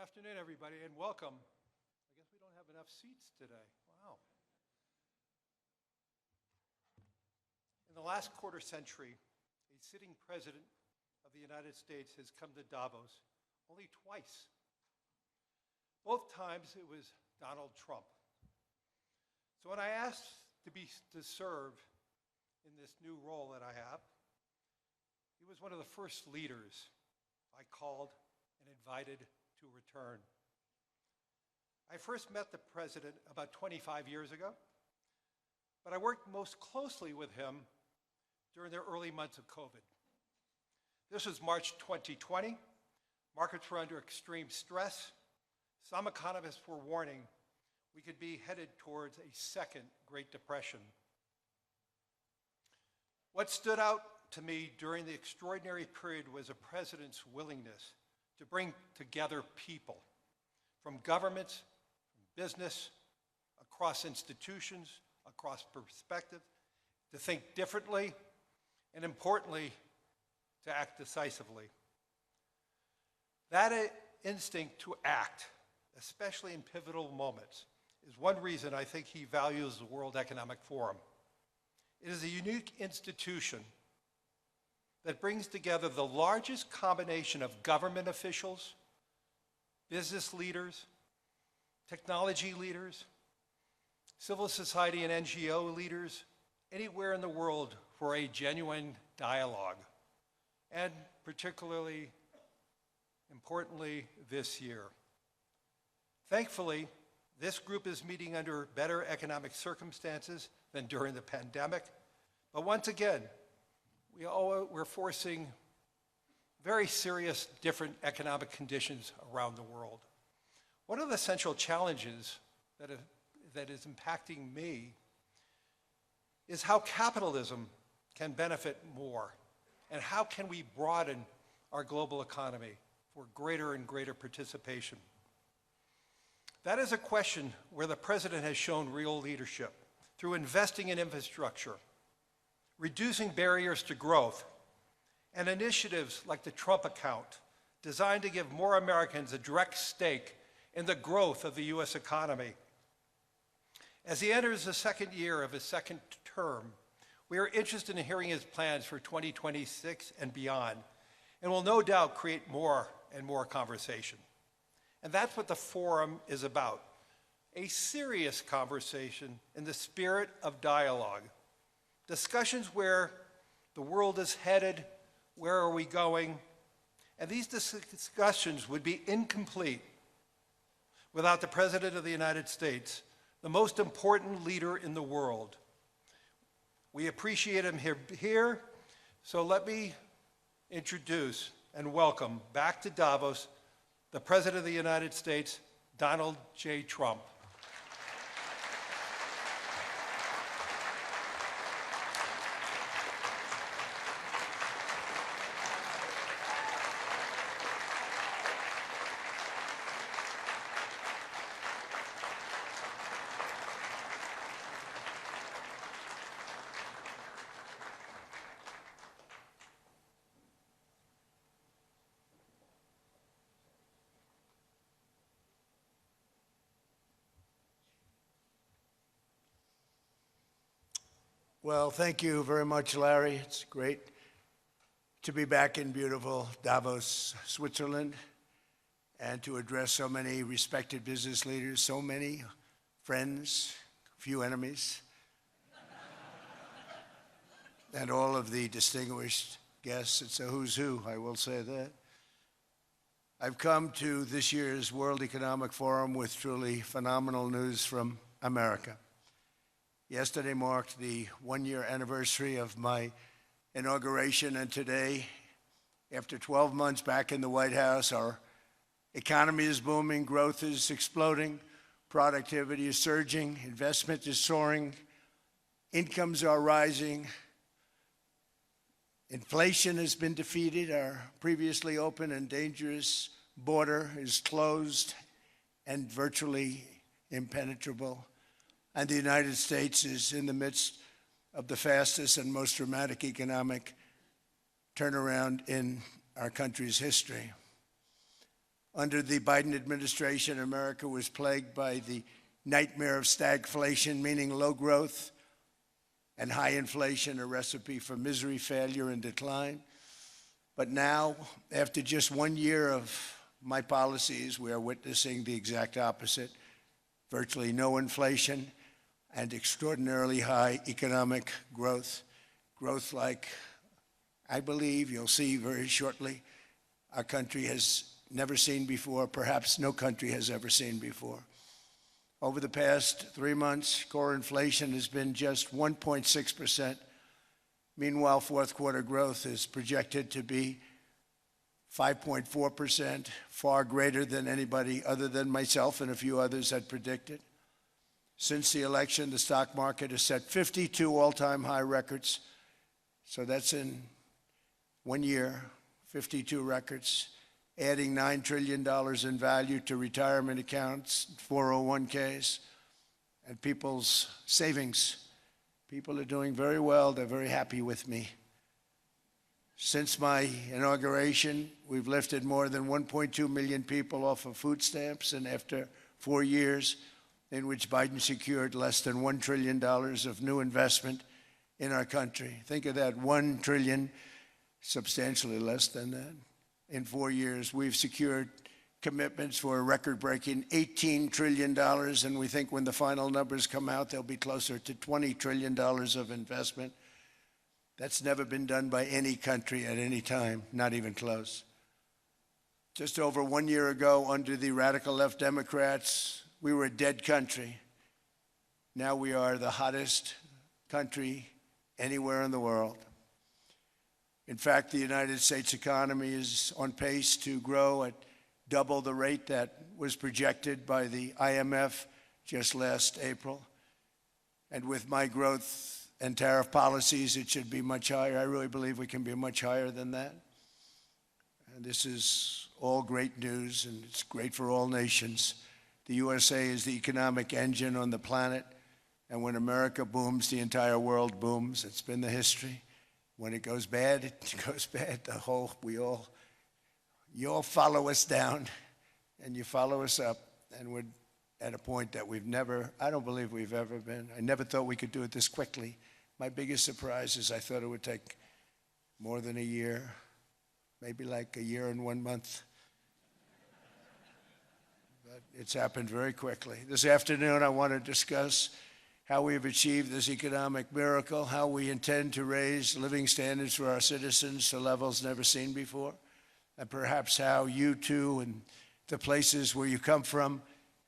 afternoon, everybody, and welcome. I guess we don't have enough seats today. Wow. In the last quarter century, a sitting president of the United States has come to Davos only twice. Both times it was Donald Trump. So when I asked to serve in this new role that I have, he was one of the first leaders I called and invited to return. I first met the president about 25 years ago, but I worked most closely with him during the early months of COVID. This was March 2020. Markets were under extreme stress. Some economists were warning we could be headed towards a second Great Depression. What stood out to me during the extraordinary period was a president's willingness to bring together people from governments, from business, across institutions, across perspectives, to think differently, and importantly, to act decisively. That instinct to act, especially in pivotal moments, is one reason I think he values the World Economic Forum. It is a unique institution that brings together the largest combination of government officials, business leaders, technology leaders, civil society and NGO leaders, anywhere in the world for a genuine dialogue, and particularly, importantly, this year. Thankfully, this group is meeting under better economic circumstances than during the pandemic, but once again, we're forcing very serious different economic conditions around the world. One of the central challenges that is impacting me is how capitalism can benefit more, and how can we broaden our global economy for greater and greater participation. That is a question where the president has shown real leadership through investing in infrastructure, reducing barriers to growth, and initiatives like the Trump account, designed to give more Americans a direct stake in the growth of the U.S. economy. As he enters the second year of his second term, we are interested in hearing his plans for 2026 and beyond, and will no doubt create more and more conversation. And that's what the forum is about, a serious conversation in the spirit of dialogue. Discussions where the world is headed, where are we going, and these discussions would be incomplete without the President of the United States, the most important leader in the world. We appreciate him here, so let me introduce and welcome back to Davos the President of the United States, Donald J. Trump. Well, thank you very much, Larry. It's great to be back in beautiful Davos, Switzerland, and to address so many respected business leaders, so many friends, few enemies, and all of the distinguished guests. It's a who's who, I will say that. I've come to this year's World Economic Forum with truly phenomenal news from America. Yesterday marked the one-year anniversary of my inauguration, and today, after 12 months back in the White House, our economy is booming, growth is exploding, productivity is surging, investment is soaring, incomes are rising, inflation has been defeated, our previously open and dangerous border is closed and virtually impenetrable. And the United States is in the midst of the fastest and most dramatic economic turnaround in our country's history. Under the Biden administration, America was plagued by the nightmare of stagflation, meaning low growth, and high inflation, a recipe for misery, failure, and decline. But now, after just 1 year of my policies, we are witnessing the exact opposite: virtually no inflation and extraordinarily high economic growth. Growth like, I believe, you'll see very shortly, our country has never seen before, perhaps no country has ever seen before. Over the past 3 months, core inflation has been just 1.6%. Meanwhile, fourth quarter growth is projected to be 5.4%, far greater than anybody other than myself and a few others had predicted. Since the election, the stock market has set 52 all-time high records. So that's in 1 year, 52 records, adding $9 trillion in value to retirement accounts, 401ks, and people's savings. People are doing very well. They're very happy with me. Since my inauguration, we've lifted more than 1.2 million people off of food stamps, and after 4 years in which Biden secured less than $1 trillion of new investment in our country. Think of that, 1 trillion, substantially less than that. In 4 years, we've secured commitments for a record-breaking $18 trillion, and we think when the final numbers come out, they'll be closer to $20 trillion of investment. That's never been done by any country at any time, not even close. Just over 1 year ago, under the radical left Democrats, we were a dead country. Now we are the hottest country anywhere in the world. In fact, the United States economy is on pace to grow at double the rate that was projected by the IMF just last April. And with my growth and tariff policies, it should be much higher. I really believe we can be much higher than that. And this is all great news, and it's great for all nations. The USA is the economic engine on the planet, and when America booms, the entire world booms. It's been the history. When it goes bad, it goes bad. You all follow us down, and you follow us up, and we're at a point that I don't believe we've ever been. I never thought we could do it this quickly. My biggest surprise is I thought it would take more than a year, maybe like a year and 1 month. But it's happened very quickly. This afternoon, I want to discuss how we have achieved this economic miracle, how we intend to raise living standards for our citizens to levels never seen before, and perhaps how you too and the places where you come from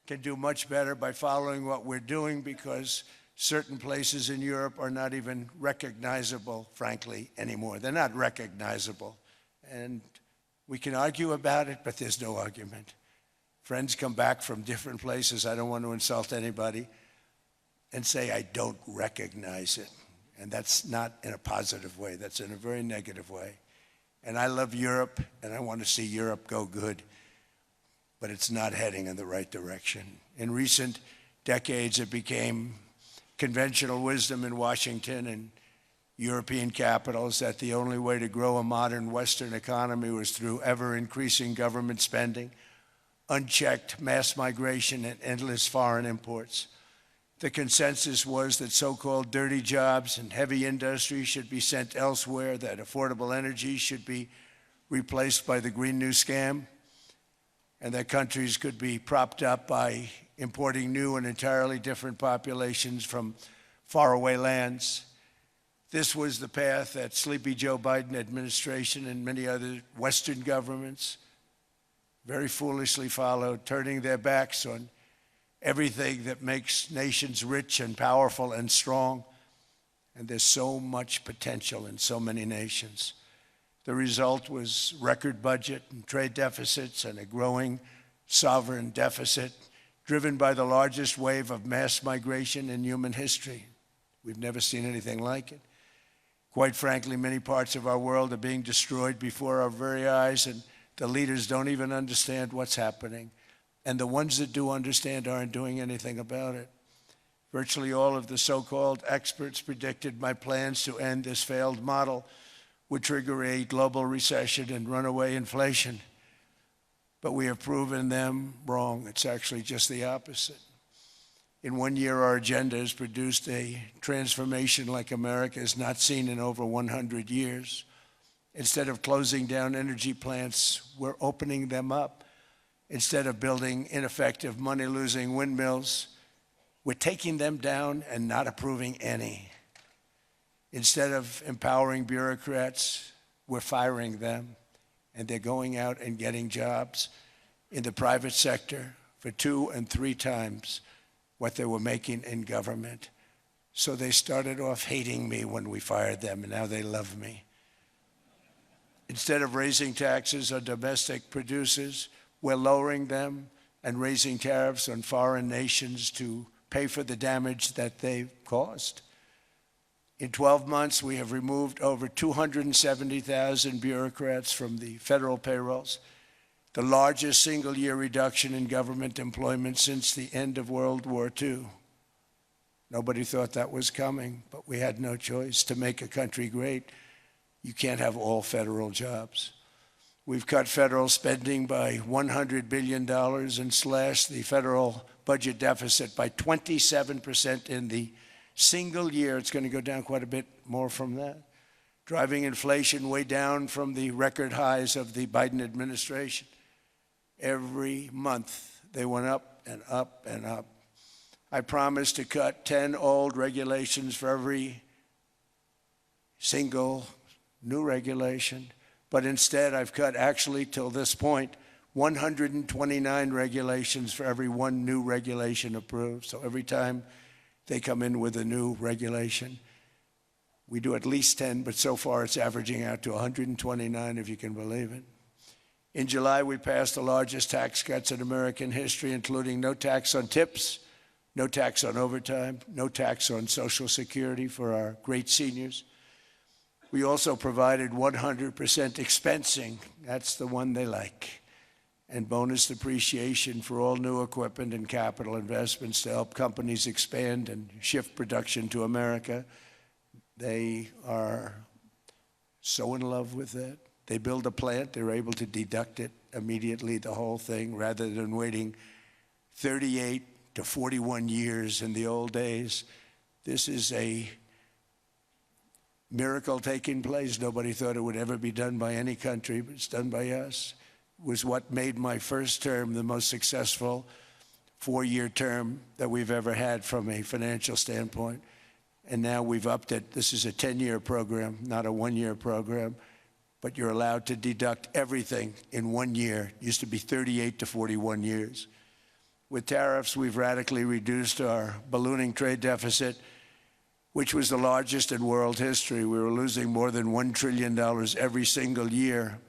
can do much better by following what we're doing, because certain places in Europe are not even recognizable, frankly, anymore. They're not recognizable. And we can argue about it, but there's no argument. Friends come back from different places. I don't want to insult anybody and say I don't recognize it. And that's not in a positive way. That's in a very negative way. And I love Europe, and I want to see Europe go good, but it's not heading in the right direction. In recent decades, it became conventional wisdom in Washington and European capitals that the only way to grow a modern Western economy was through ever-increasing government spending, unchecked mass migration, and endless foreign imports. The consensus was that so-called dirty jobs and heavy industry should be sent elsewhere, that affordable energy should be replaced by the Green New Scam, and that countries could be propped up by importing new and entirely different populations from faraway lands. This was the path that Sleepy Joe Biden administration and many other Western governments very foolishly followed, turning their backs on everything that makes nations rich and powerful and strong. And there's so much potential in so many nations. The result was record budget and trade deficits and a growing sovereign deficit driven by the largest wave of mass migration in human history. We've never seen anything like it. Quite frankly, many parts of our world are being destroyed before our very eyes, and the leaders don't even understand what's happening. And the ones that do understand aren't doing anything about it. Virtually all of the so-called experts predicted my plans to end this failed model would trigger a global recession and runaway inflation. but we have proven them wrong. It's actually just the opposite. In 1 year, our agenda has produced a transformation like America has not seen in over 100 years. Instead of closing down energy plants, we're opening them up. Instead of building ineffective, money-losing windmills, we're taking them down and not approving any. Instead of empowering bureaucrats, we're firing them, and they're going out and getting jobs in the private sector for 2 and 3 times what they were making in government. So they started off hating me when we fired them, and now they love me. Instead of raising taxes on domestic producers, we're lowering them and raising tariffs on foreign nations to pay for the damage that they've caused. In 12 months, we have removed over 270,000 bureaucrats from the federal payrolls, the largest single-year reduction in government employment since the end of World War II. Nobody thought that was coming, but we had no choice. To make a country great, you can't have all federal jobs. We've cut federal spending by $100 billion and slashed the federal budget deficit by 27% in the single year. It's going to go down quite a bit more from that, driving inflation way down from the record highs of the Biden administration. Every month, they went up and up and up. I promised to cut 10 old regulations for every single new regulation, but instead I've cut, actually till this point, 129 regulations for every 1 new regulation approved. So every time they come in with a new regulation, we do at least 10, but so far it's averaging out to 129, if you can believe it. In July, we passed the largest tax cuts in American history, including no tax on tips, no tax on overtime, no tax on Social Security for our great seniors. We also provided 100% expensing, that's the one they like, and bonus depreciation for all new equipment and capital investments to help companies expand and shift production to America. They are so in love with that. They build a plant, they're able to deduct it immediately, the whole thing, rather than waiting 38 to 41 years in the old days. This is a miracle taking place. Nobody thought it would ever be done by any country, but it's done by us. It was what made my first term the most successful 4-year term that we've ever had from a financial standpoint. And now we've upped it. This is a 10-year program, not a 1-year program. But you're allowed to deduct everything in 1 year. It used to be 38 to 41 years. With tariffs, we've radically reduced our ballooning trade deficit, which was the largest in world history. We were losing more than $1 trillion every single year,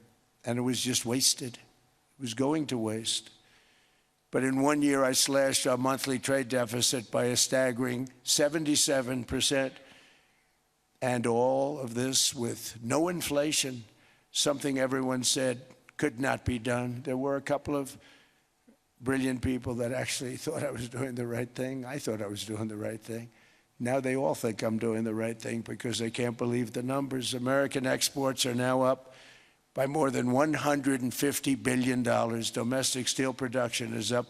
and it was just wasted. It was going to waste. But in 1 year, I slashed our monthly trade deficit by a staggering 77%, and all of this with no inflation, something everyone said could not be done. There were a couple of brilliant people that actually thought I was doing the right thing. I thought I was doing the right thing. Now they all think I'm doing the right thing because they can't believe the numbers. American exports are now up by more than $150 billion. Domestic steel production is up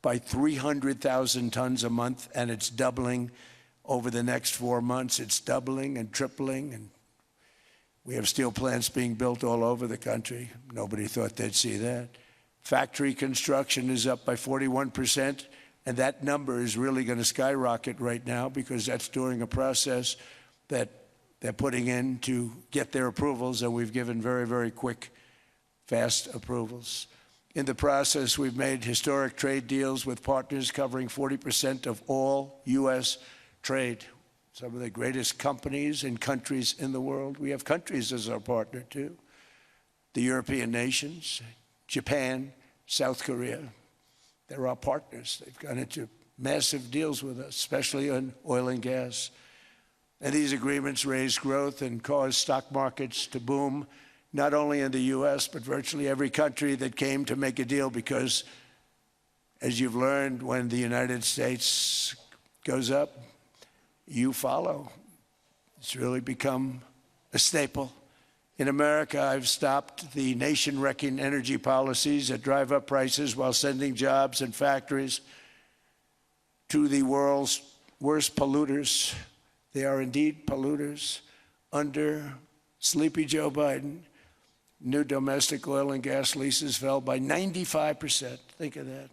by 300,000 tons a month, and it's doubling over the next 4 months. It's doubling and tripling, and we have steel plants being built all over the country. Nobody thought they'd see that. Factory construction is up by 41%, and that number is really going to skyrocket right now because that's during a process that they're putting in to get their approvals, and we've given very, very quick, fast approvals. In the process, we've made historic trade deals with partners covering 40% of all U.S. trade. Some of the greatest companies and countries in the world. We have countries as our partner, too. The European nations, Japan, South Korea. They're our partners. They've gone into massive deals with us, especially on oil and gas. And these agreements raise growth and cause stock markets to boom, not only in the U.S., but virtually every country that came to make a deal, because, as you've learned, when the United States goes up, you follow. It's really become a staple In America, I've stopped the nation-wrecking energy policies that drive up prices while sending jobs and factories to the world's worst polluters. They are indeed polluters. Under sleepy Joe Biden, new domestic oil and gas leases fell by 95%. Think of that.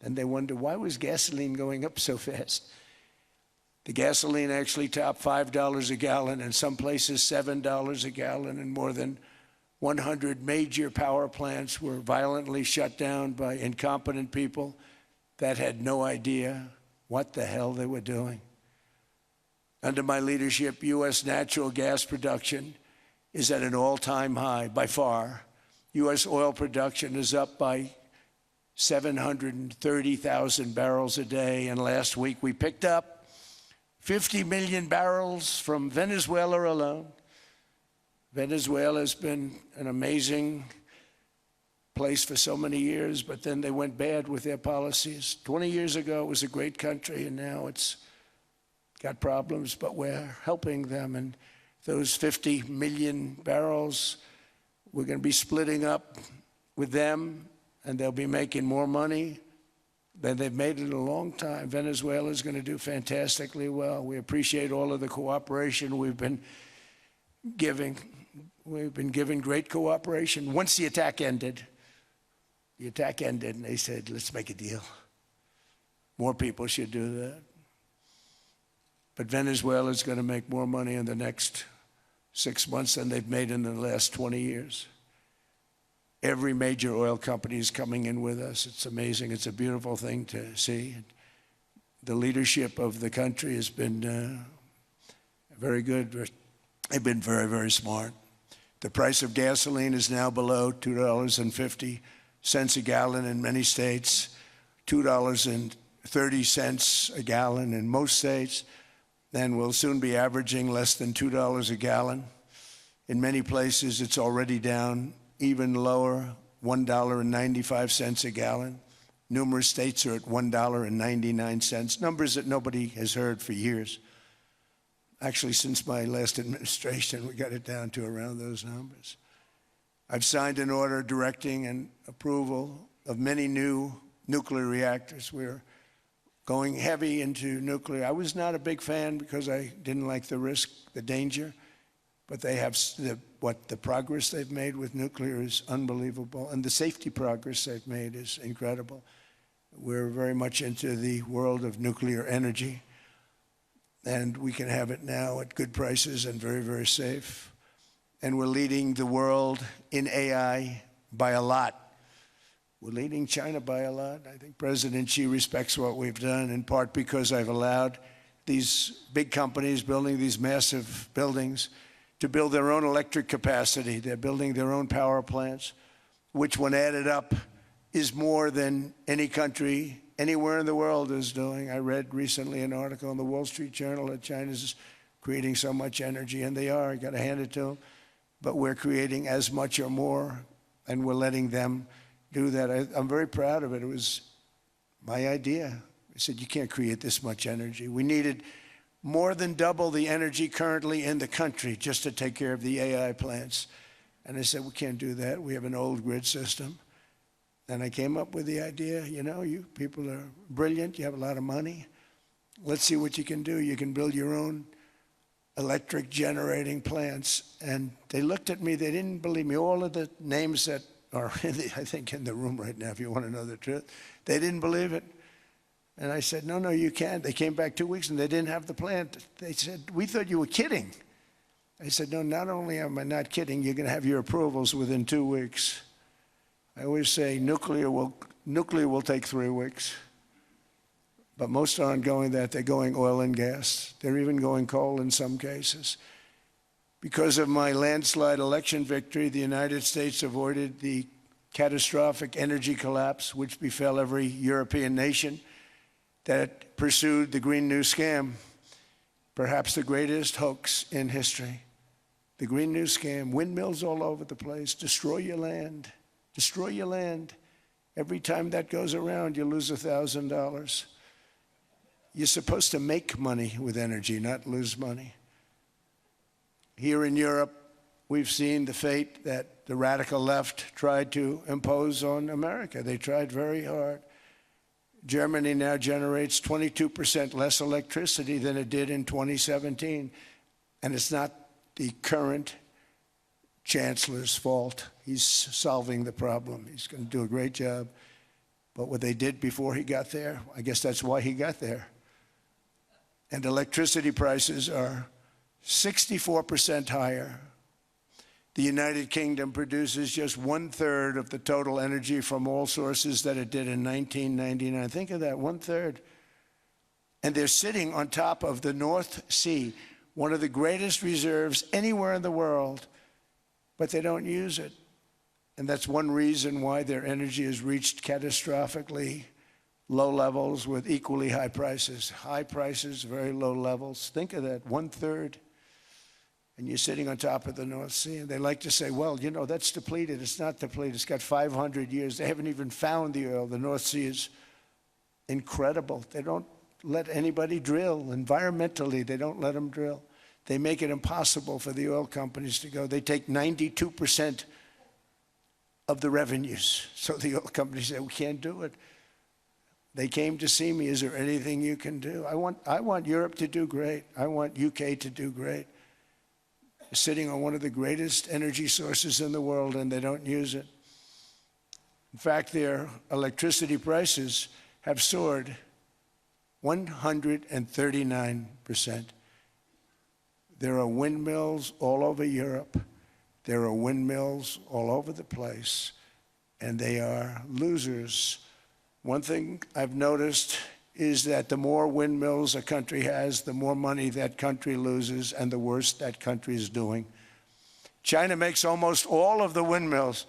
And they wonder, why was gasoline going up so fast? The gasoline actually topped $5 a gallon, and some places $7 a gallon, and more than 100 major power plants were violently shut down by incompetent people that had no idea what the hell they were doing. Under my leadership, U.S. natural gas production is at an all-time high, by far. U.S. oil production is up by 730,000 barrels a day, and last week we picked up 50 million barrels from Venezuela alone. Venezuela has been an amazing place for so many years, but then they went bad with their policies. 20 years ago, it was a great country, and now it's got problems, but we're helping them. And those 50 million barrels, we're going to be splitting up with them, and they'll be making more money than they've made in a long time. Venezuela is going to do fantastically well. We appreciate all of the cooperation we've been giving. We've been giving great cooperation. Once the attack ended, and they said, let's make a deal. More people should do that. But Venezuela is going to make more money in the next 6 months than they've made in the last 20 years. Every major oil company is coming in with us. It's amazing. It's a beautiful thing to see. The leadership of the country has been very good. They've been very, very smart. The price of gasoline is now below $2.50 a gallon in many states, $2.30 a gallon in most states. Then we'll soon be averaging less than $2 a gallon. In many places, it's already down even lower, $1.95 a gallon. Numerous states are at $1.99, numbers that nobody has heard for years. Actually, since my last administration, we got it down to around those numbers. I've signed an order directing and approval of many new nuclear reactors. We're going heavy into nuclear. I was not a big fan because I didn't like the risk, the danger, but they have the progress they've made with nuclear is unbelievable, and the safety progress they've made is incredible. We're very much into the world of nuclear energy, and we can have it now at good prices and very, very safe. And we're leading the world in AI by a lot. We're leading China by a lot. I think President Xi respects what we've done, in part because I've allowed these big companies building these massive buildings to build their own electric capacity. They're building their own power plants, which when added up is more than any country anywhere in the world is doing. I read recently an article in the Wall Street Journal that China's creating so much energy, and they are. You got to hand it to them. But we're creating as much or more, and we're letting them do that. I'm very proud of it. It was my idea. I said, you can't create this much energy. We needed more than double the energy currently in the country just to take care of the AI plants. And I said, we can't do that. We have an old grid system. And I came up with the idea, you know, you people are brilliant. You have a lot of money. Let's see what you can do. You can build your own electric generating plants. And they looked at me. They didn't believe me. All of the names that are, I think, in the room right now, if you want to know the truth, they didn't believe it. And I said, no, you can't. They came back 2 weeks, and they didn't have the plant. They said, we thought you were kidding. I said, no, not only am I not kidding, you're going to have your approvals within 2 weeks. I always say nuclear will take 3 weeks. But most aren't going that. They're going oil and gas. They're even going coal in some cases. Because of my landslide election victory, the United States avoided the catastrophic energy collapse which befell every European nation that pursued the Green New Scam, perhaps the greatest hoax in history. The Green New Scam, windmills all over the place, destroy your land, destroy your land. Every time that goes around, you lose $1,000. You're supposed to make money with energy, not lose money. Here in Europe, we've seen the fate that the radical left tried to impose on America. They tried very hard. Germany now generates 22% less electricity than it did in 2017. And it's not the current chancellor's fault. He's solving the problem. He's going to do a great job. But what they did before he got there, I guess that's why he got there. And electricity prices are 64% higher. The United Kingdom produces just 1/3 of the total energy from all sources that it did in 1999. Think of that, 1/3. And they're sitting on top of the North Sea, one of the greatest reserves anywhere in the world, but they don't use it. And that's one reason why their energy has reached catastrophically low levels with equally high prices. High prices, very low levels. Think of that, 1/3. And you're sitting on top of the North Sea. And they like to say, well, you know, that's depleted. It's not depleted. It's got 500 years. They haven't even found the oil. The North Sea is incredible. They don't let anybody drill. Environmentally, they don't let them drill. They make it impossible for the oil companies to go. They take 92% of the revenues. So the oil companies say, we can't do it. They came to see me. Is there anything you can do? I want Europe to do great. I want UK to do great. They're sitting on one of the greatest energy sources in the world, and they don't use it. In fact, their electricity prices have soared 139%. There are windmills all over Europe. There are windmills all over the place, and they are losers. One thing I've noticed is that the more windmills a country has, the more money that country loses, and the worse that country is doing. China makes almost all of the windmills,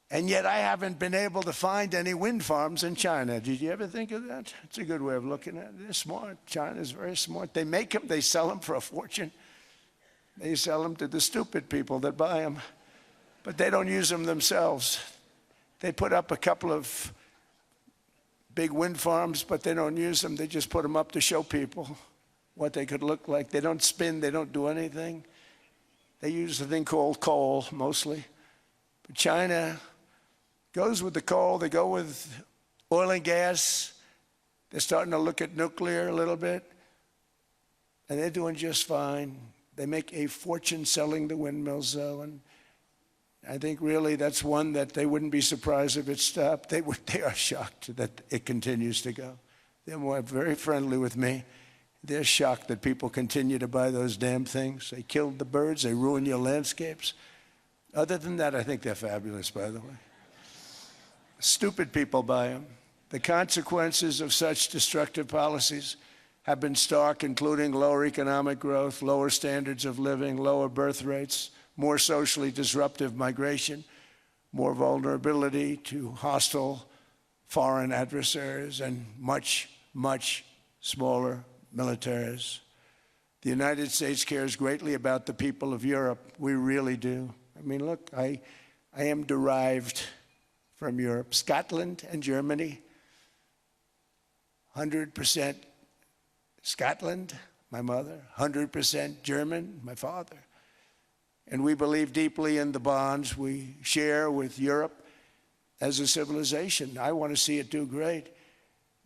and yet I haven't been able to find any wind farms in China. Did you ever think of that? It's a good way of looking at it. They're smart. China's very smart. They make them, they sell them for a fortune. They sell them to the stupid people that buy them, but they don't use them themselves. They put up a couple of big wind farms, but they don't use them. They just put them up to show people what they could look like. They don't spin. They don't do anything. They use a thing called coal, mostly. But China goes with the coal. They go with oil and gas. They're starting to look at nuclear a little bit, and they're doing just fine. They make a fortune selling the windmills, though, and I think really that's one that they wouldn't be surprised if it stopped. They are shocked that it continues to go. They're very friendly with me. They're shocked that people continue to buy those damn things. They killed the birds. They ruin your landscapes. Other than that, I think they're fabulous, by the way. Stupid people buy them. The consequences of such destructive policies have been stark, including lower economic growth, lower standards of living, lower birth rates, more socially disruptive migration, more vulnerability to hostile foreign adversaries, and much, much smaller militaries. The United States cares greatly about the people of Europe. We really do. I mean, look, I am derived from Europe. Scotland and Germany, 100% Scotland, my mother, 100% German, my father. And we believe deeply in the bonds we share with Europe as a civilization. I want to see it do great.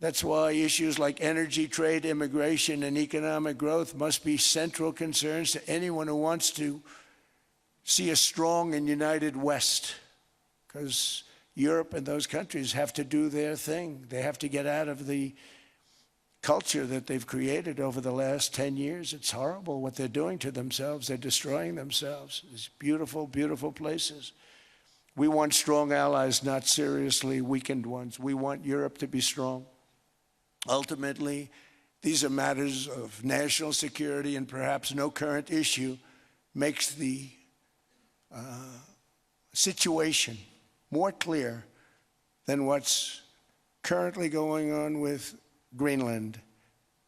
That's why issues like energy, trade, immigration, and economic growth must be central concerns to anyone who wants to see a strong and united West, because Europe and those countries have to do their thing. They have to get out of the culture that they've created over the last 10 years. It's horrible what they're doing to themselves. They're destroying themselves. These beautiful, beautiful places. We want strong allies, not seriously weakened ones. We want Europe to be strong. Ultimately, these are matters of national security, and perhaps no current issue makes the situation more clear than what's currently going on with Greenland.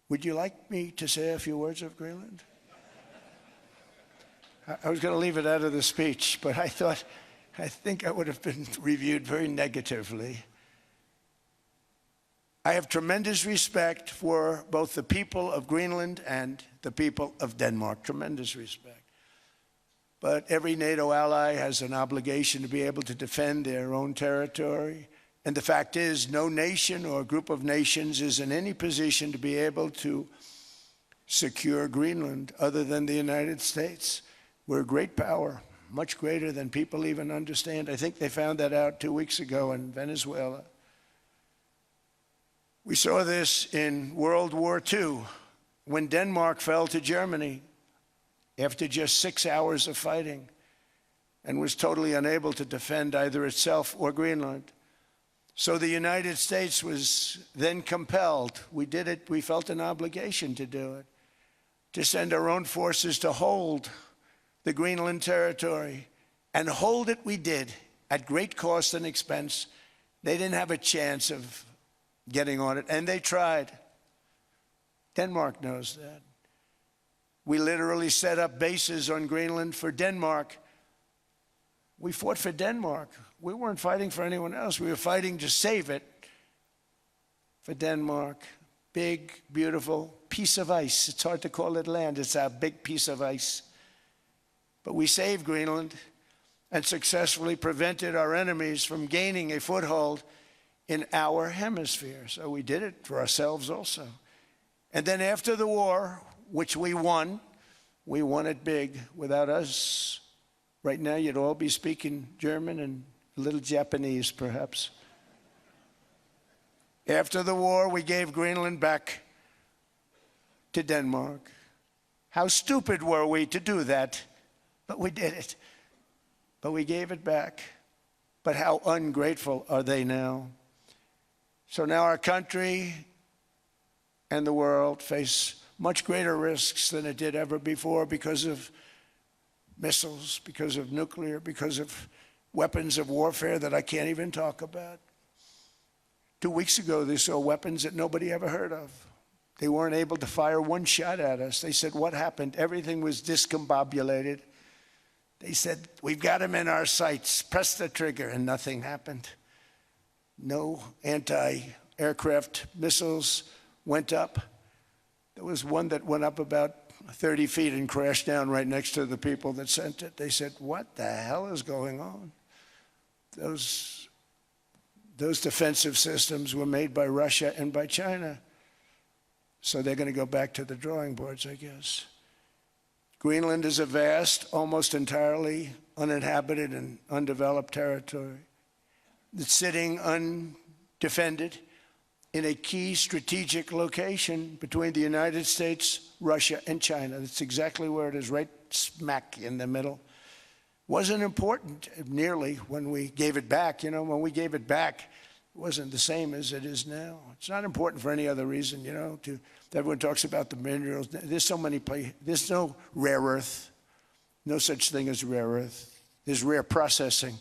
Would you like me to say a few words of Greenland? I was going to leave it out of the speech, but I think I would have been reviewed very negatively. I have tremendous respect for both the people of Greenland and the people of Denmark, tremendous respect. but every NATO ally has an obligation to be able to defend their own territory. And the fact is, no nation or group of nations is in any position to be able to secure Greenland other than the United States. We're a great power, much greater than people even understand. I think they found that out 2 weeks ago in Venezuela. We saw this in World War II when Denmark fell to Germany after just 6 hours of fighting and was totally unable to defend either itself or Greenland. So the United States was then compelled, we did it, we felt an obligation to do it, to send our own forces to hold the Greenland territory. And hold it we did, at great cost and expense. They didn't have a chance of getting on it, and they tried. Denmark knows that. We literally set up bases on Greenland for Denmark. We fought for Denmark. We weren't fighting for anyone else. We were fighting to save it for Denmark. Big, beautiful piece of ice. It's hard to call it land. It's a big piece of ice. But we saved Greenland and successfully prevented our enemies from gaining a foothold in our hemisphere. So we did it for ourselves also. And then after the war, which we won it big. Without us, right now you'd all be speaking German and a little Japanese, perhaps. After the war, we gave Greenland back to Denmark. How stupid were we to do that? But we did it. But we gave it back. But how ungrateful are they now? So now our country and the world face much greater risks than it did ever before because of missiles, because of nuclear, because of weapons of warfare that I can't even talk about. 2 weeks ago, they saw weapons that nobody ever heard of. They weren't able to fire one shot at us. They said, what happened? Everything was discombobulated. They said, we've got them in our sights. Press the trigger, and nothing happened. No anti-aircraft missiles went up. There was one that went up about 30 feet and crashed down right next to the people that sent it. They said, what the hell is going on? Those defensive systems were made by Russia and by China. So they're going to go back to the drawing boards, I guess. Greenland is a vast, almost entirely uninhabited and undeveloped territory that's sitting undefended in a key strategic location between the United States, Russia, and China. That's exactly where it is, right smack in the middle. Wasn't important nearly when we gave it back. You know, when we gave it back, it wasn't the same as it is now. It's not important for any other reason, you know. Everyone talks about the minerals. There's so many places. There's no rare earth. No such thing as rare earth. There's rare processing.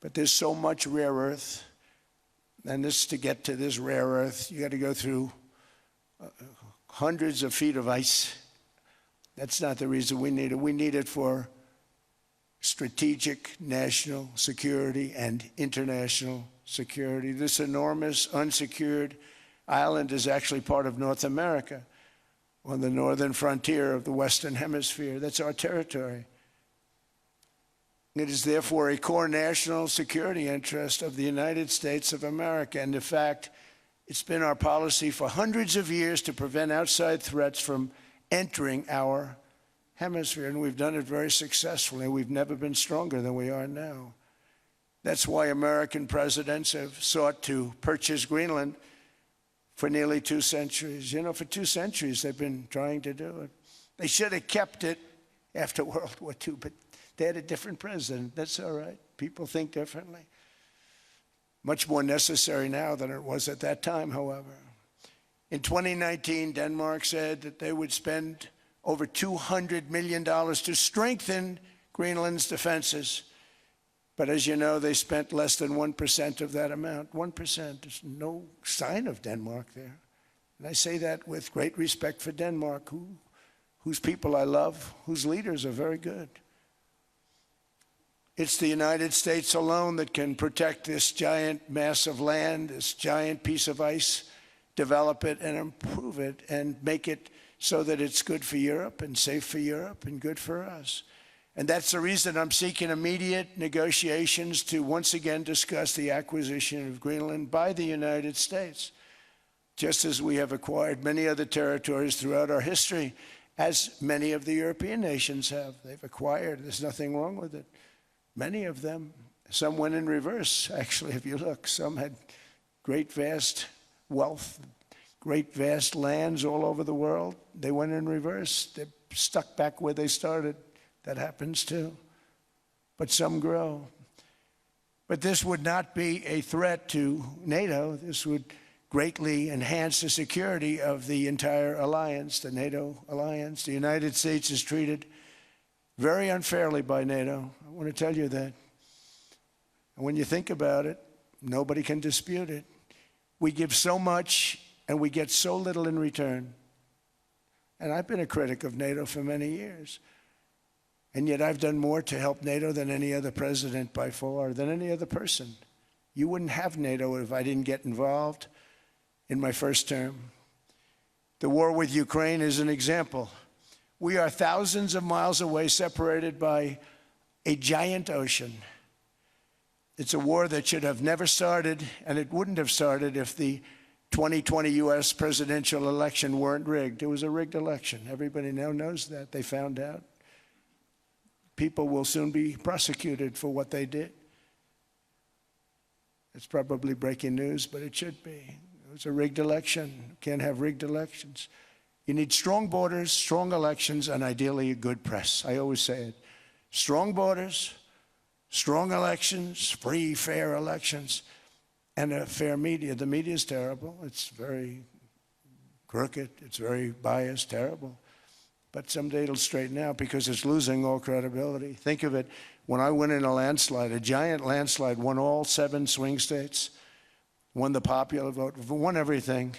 But there's so much rare earth. And to get to this rare earth, you got to go through hundreds of feet of ice. That's not the reason we need it. We need it for strategic national security and international security. This enormous unsecured island is actually part of North America on the northern frontier of the Western Hemisphere. That's our territory. It is therefore a core national security interest of the United States of America. And in fact, it's been our policy for hundreds of years to prevent outside threats from entering our hemisphere. And we've done it very successfully. We've never been stronger than we are now. That's why American presidents have sought to purchase Greenland for nearly 2 centuries. You know, for 2 centuries they've been trying to do it. They should have kept it after World War II, but they had a different president. That's all right. People think differently. Much more necessary now than it was at that time, however. In 2019, Denmark said that they would spend over $200 million to strengthen Greenland's defenses. But as you know, they spent less than 1% of that amount. 1%. There's no sign of Denmark there. And I say that with great respect for Denmark, whose people I love, whose leaders are very good. It's the United States alone that can protect this giant mass of land, this giant piece of ice, develop it and improve it and make it so that it's good for Europe and safe for Europe and good for us. And that's the reason I'm seeking immediate negotiations to once again discuss the acquisition of Greenland by the United States, just as we have acquired many other territories throughout our history, as many of the European nations have. They've acquired. There's nothing wrong with it. Many of them. Some went in reverse, actually, if you look. Some had great, vast wealth, great, vast lands all over the world. They went in reverse. They're stuck back where they started. That happens too. But some grow. But this would not be a threat to NATO. This would greatly enhance the security of the entire alliance, the NATO alliance. The United States is treated very unfairly by NATO. I want to tell you that. And when you think about it, nobody can dispute it. We give so much and we get so little in return. And I've been a critic of NATO for many years. And yet I've done more to help NATO than any other president by far, than any other person. You wouldn't have NATO if I didn't get involved in my first term. The war with Ukraine is an example. We are thousands of miles away, separated by a giant ocean. It's a war that should have never started, and it wouldn't have started if the 2020 U.S. presidential election weren't rigged. It was a rigged election. Everybody now knows that. They found out. People will soon be prosecuted for what they did. It's probably breaking news, but it should be. It was a rigged election. You can't have rigged elections. You need strong borders, strong elections, and ideally a good press. I always say it. Strong borders, strong elections, free, fair elections, and a fair media. The media is terrible. It's very crooked. It's very biased, terrible. But someday it'll straighten out because it's losing all credibility. Think of it. When I went in a landslide, a giant landslide, won all 7 swing states, won the popular vote, won everything,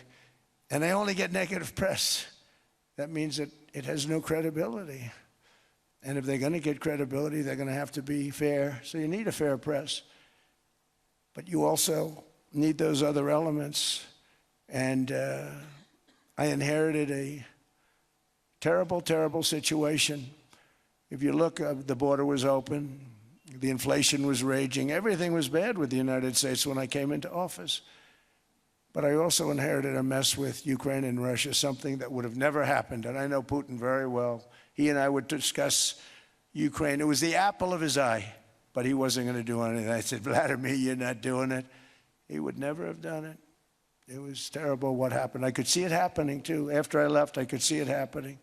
and they only get negative press. That means that it has no credibility. And if they're going to get credibility, they're going to have to be fair. So you need a fair press. But you also need those other elements. And I inherited a terrible, terrible situation. If you look, the border was open. The inflation was raging. Everything was bad with the United States when I came into office. But I also inherited a mess with Ukraine and Russia, something that would have never happened. And I know Putin very well. He and I would discuss Ukraine. It was the apple of his eye, but he wasn't going to do anything. I said, Vladimir, you're not doing it. He would never have done it. It was terrible what happened. I could see it happening, too. After I left, I could see it happening.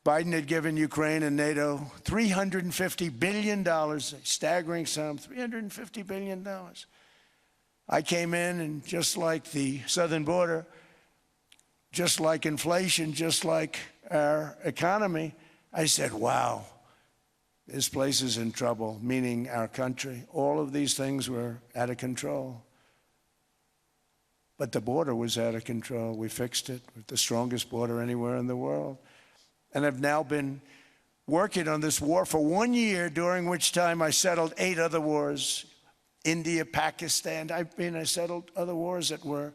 Biden had given Ukraine and NATO $350 billion, a staggering sum, $350 billion. I came in, and just like the southern border, just like inflation, just like our economy, I said, wow, this place is in trouble, meaning our country. All of these things were out of control. But the border was out of control. We fixed it with the strongest border anywhere in the world. And I've now been working on this war for 1 year, during which time I settled 8 other wars. India, Pakistan. I settled other wars that were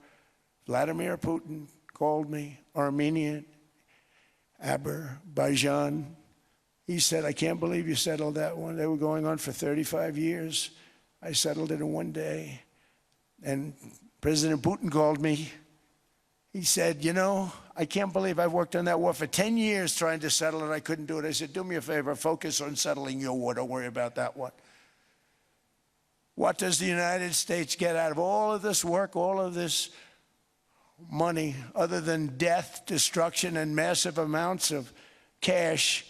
Vladimir Putin called me, Armenia, Azerbaijan. He said, I can't believe you settled that one. They were going on for 35 years. I settled it in 1 day. And President Putin called me. He said, you know, I can't believe I've worked on that war for 10 years trying to settle it. I couldn't do it. I said, do me a favor, focus on settling your war. Don't worry about that one. What does the United States get out of all of this work, all of this money, other than death, destruction, and massive amounts of cash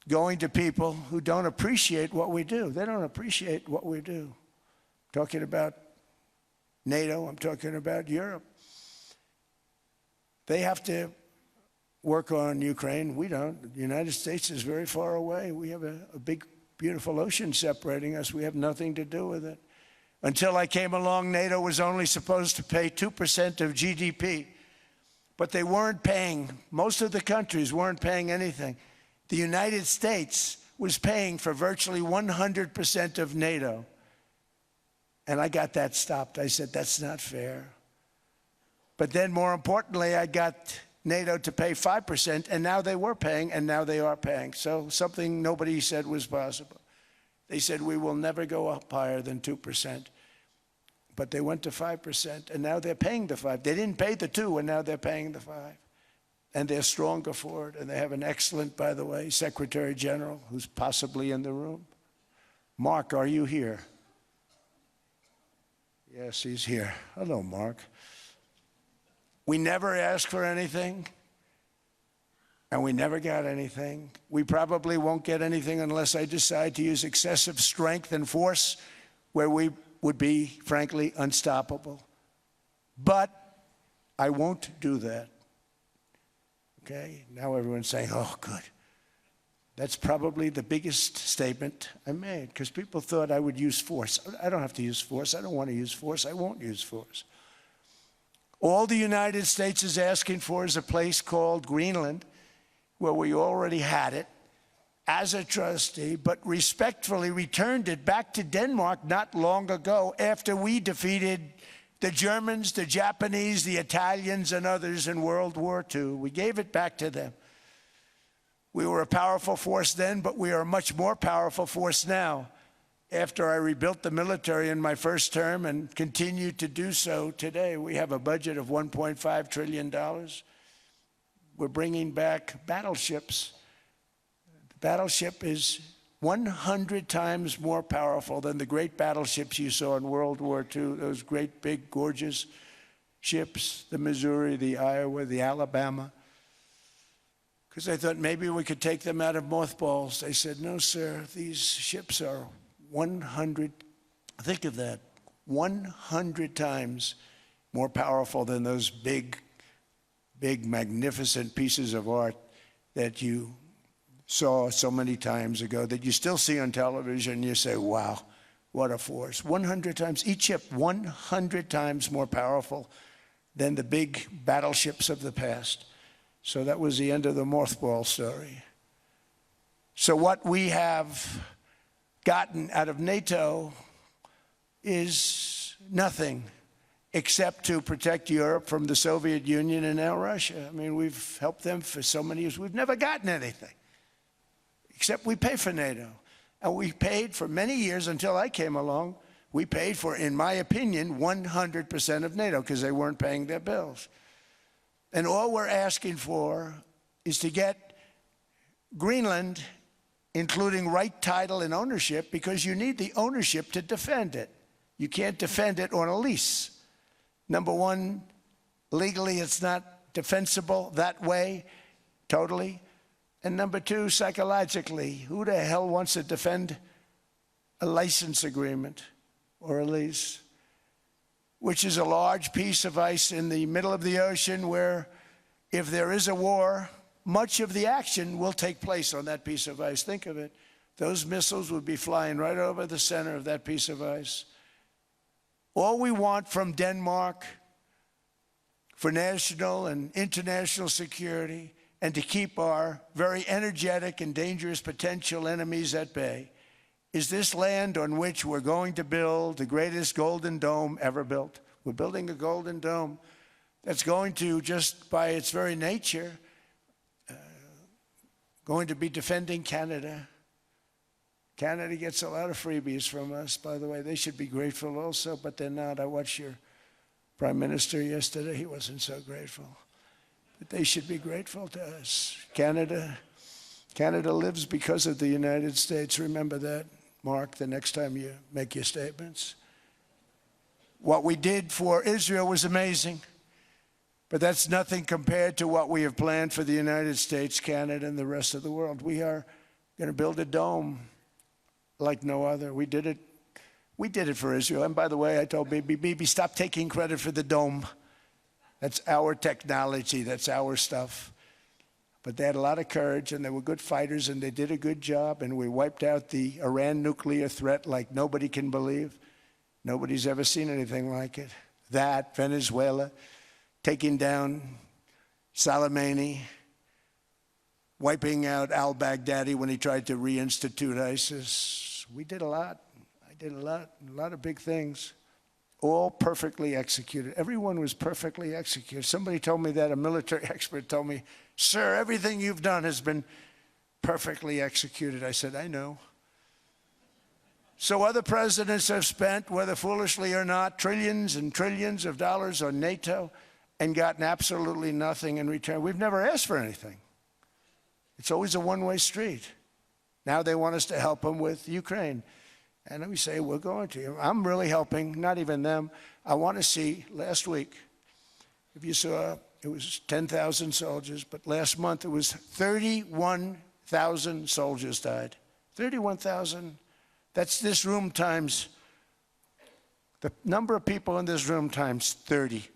going to people who don't appreciate what we do? They don't appreciate what we do. I'm talking about NATO. I'm talking about Europe. They have to work on Ukraine. We don't. The United States is very far away. We have a big, beautiful ocean separating us. We have nothing to do with it. Until I came along, NATO was only supposed to pay 2% of GDP. But they weren't paying. Most of the countries weren't paying anything. The United States was paying for virtually 100% of NATO. And I got that stopped. I said, that's not fair. But then, more importantly, I got NATO to pay 5%, and now they were paying, and now they are paying. So something nobody said was possible. They said, we will never go up higher than 2%. But they went to 5%, and now they're paying the 5. They didn't pay the 2, and now they're paying the 5. And they're stronger for it, and they have an excellent, by the way, Secretary General, who's possibly in the room. Mark, are you here? Yes, he's here. Hello, Mark. We never asked for anything, and we never got anything. We probably won't get anything unless I decide to use excessive strength and force where we would be, frankly, unstoppable. But I won't do that. Okay? Now everyone's saying, oh, good. That's probably the biggest statement I made, because people thought I would use force. I don't have to use force. I don't want to use force. I won't use force. All the United States is asking for is a place called Greenland, where we already had it as a trustee, but respectfully returned it back to Denmark not long ago after we defeated the Germans, the Japanese, the Italians, and others in World War II. We gave it back to them. We were a powerful force then, but we are a much more powerful force now after I rebuilt the military in my first term and continue to do so today. We have a budget of $1.5 trillion. We're bringing back battleships. The battleship is 100 times more powerful than the great battleships you saw in World War II, those great, big, gorgeous ships, the Missouri, the Iowa, the Alabama. Because I thought maybe we could take them out of mothballs. They said, no, sir, these ships are 100, think of that, 100 times more powerful than those big, magnificent pieces of art that you saw so many times ago, that you still see on television. You say, wow, what a force. 100 times, each ship 100 times more powerful than the big battleships of the past. So that was the end of the mothball story. So what we have gotten out of NATO is nothing except to protect Europe from the Soviet Union and now Russia. I mean, we've helped them for so many years. We've never gotten anything, except we pay for NATO. And we paid for many years until I came along. We paid for, in my opinion, 100% of NATO because they weren't paying their bills. And all we're asking for is to get Greenland, including right title and ownership, because you need the ownership to defend it. You can't defend it on a lease. Number one, legally it's not defensible that way, totally. And number two, psychologically, who the hell wants to defend a license agreement or a lease, which is a large piece of ice in the middle of the ocean where if there is a war, much of the action will take place on that piece of ice. Think of it. Those missiles would be flying right over the center of that piece of ice. All we want from Denmark for national and international security and to keep our very energetic and dangerous potential enemies at bay is this land on which we're going to build the greatest golden dome ever built. We're building a golden dome that's going to, just by its very nature, going to be defending Canada. Canada gets a lot of freebies from us, by the way. They should be grateful also, but they're not. I watched your Prime Minister yesterday. He wasn't so grateful. But they should be grateful to us. Canada lives because of the United States. Remember that, Mark, the next time you make your statements. What we did for Israel was amazing, but that's nothing compared to what we have planned for the United States, Canada, and the rest of the world. We are going to build a dome like no other. We did it for Israel. And by the way, I told Bibi, stop taking credit for the dome. That's our technology. That's our stuff. But they had a lot of courage, and they were good fighters, and they did a good job, and we wiped out the Iran nuclear threat like nobody can believe. Nobody's ever seen anything like it. That, Venezuela, taking down Soleimani, wiping out al-Baghdadi when he tried to reinstitute ISIS. We did a lot. I did a lot of big things. all perfectly executed. Everyone was perfectly executed. Somebody told me that, a military expert told me, "Sir, everything you've done has been perfectly executed." I said, "I know." So other presidents have spent, whether foolishly or not, trillions and trillions of dollars on NATO and gotten absolutely nothing in return. We've never asked for anything. It's always a one-way street. Now they want us to help them with Ukraine. And we say, we're going to. I'm really helping, not even them. I want to see, last week, if you saw, it was 10,000 soldiers, but last month it was 31,000 soldiers died. 31,000. That's this room times, the number of people in this room times 30.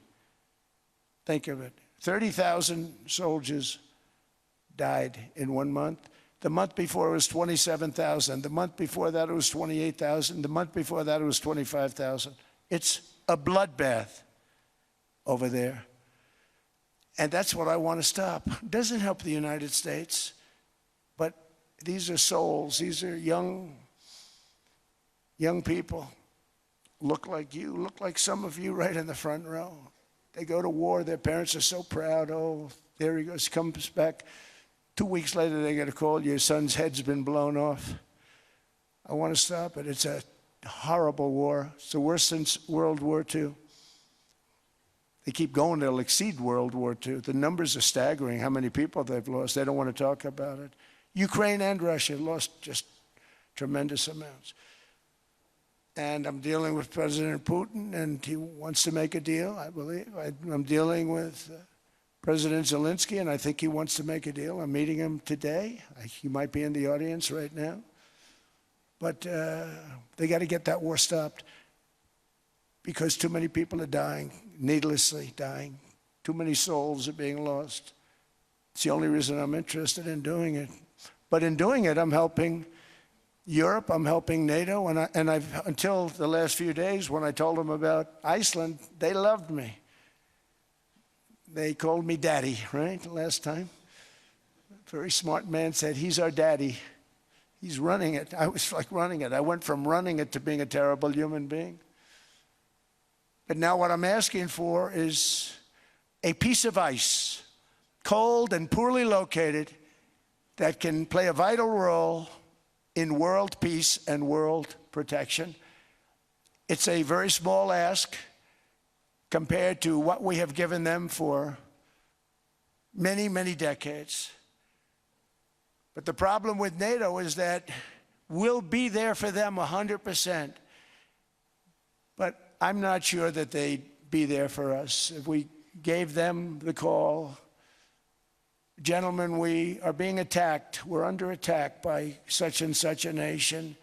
Think of it. 30,000 soldiers died in 1 month. The month before it was 27,000. The month before that it was 28,000. The month before that it was 25,000. It's a bloodbath over there. And that's what I want to stop. It doesn't help the United States, but these are souls. These are young people. Look like you, look like some of you right in the front row. They go to war, their parents are so proud. Oh, there he goes, comes back. 2 weeks later, they get a call, your son's head's been blown off. I want to stop it. It's a horrible war. It's the worst since World War II. They keep going, they'll exceed World War II. The numbers are staggering, how many people they've lost. They don't want to talk about it. Ukraine and Russia lost just tremendous amounts. And I'm dealing with President Putin, and he wants to make a deal, I believe. I'm dealing with President Zelensky, and I think he wants to make a deal. I'm meeting him today. He might be in the audience right now. But they got to get that war stopped because too many people are dying, needlessly dying. Too many souls are being lost. It's the only reason I'm interested in doing it. But in doing it, I'm helping Europe, I'm helping NATO, and I've until the last few days when I told them about Iceland, they loved me. They called me daddy, right, last time. A very smart man said, he's our daddy. He's running it. I was like running it. I went from running it to being a terrible human being. But now what I'm asking for is a piece of ice, cold and poorly located, that can play a vital role in world peace and world protection. It's a very small ask compared to what we have given them for many, many decades. But the problem with NATO is that we'll be there for them 100%. But I'm not sure that they'd be there for us. If we gave them the call, gentlemen, we are being attacked. We're under attack by such and such a nation.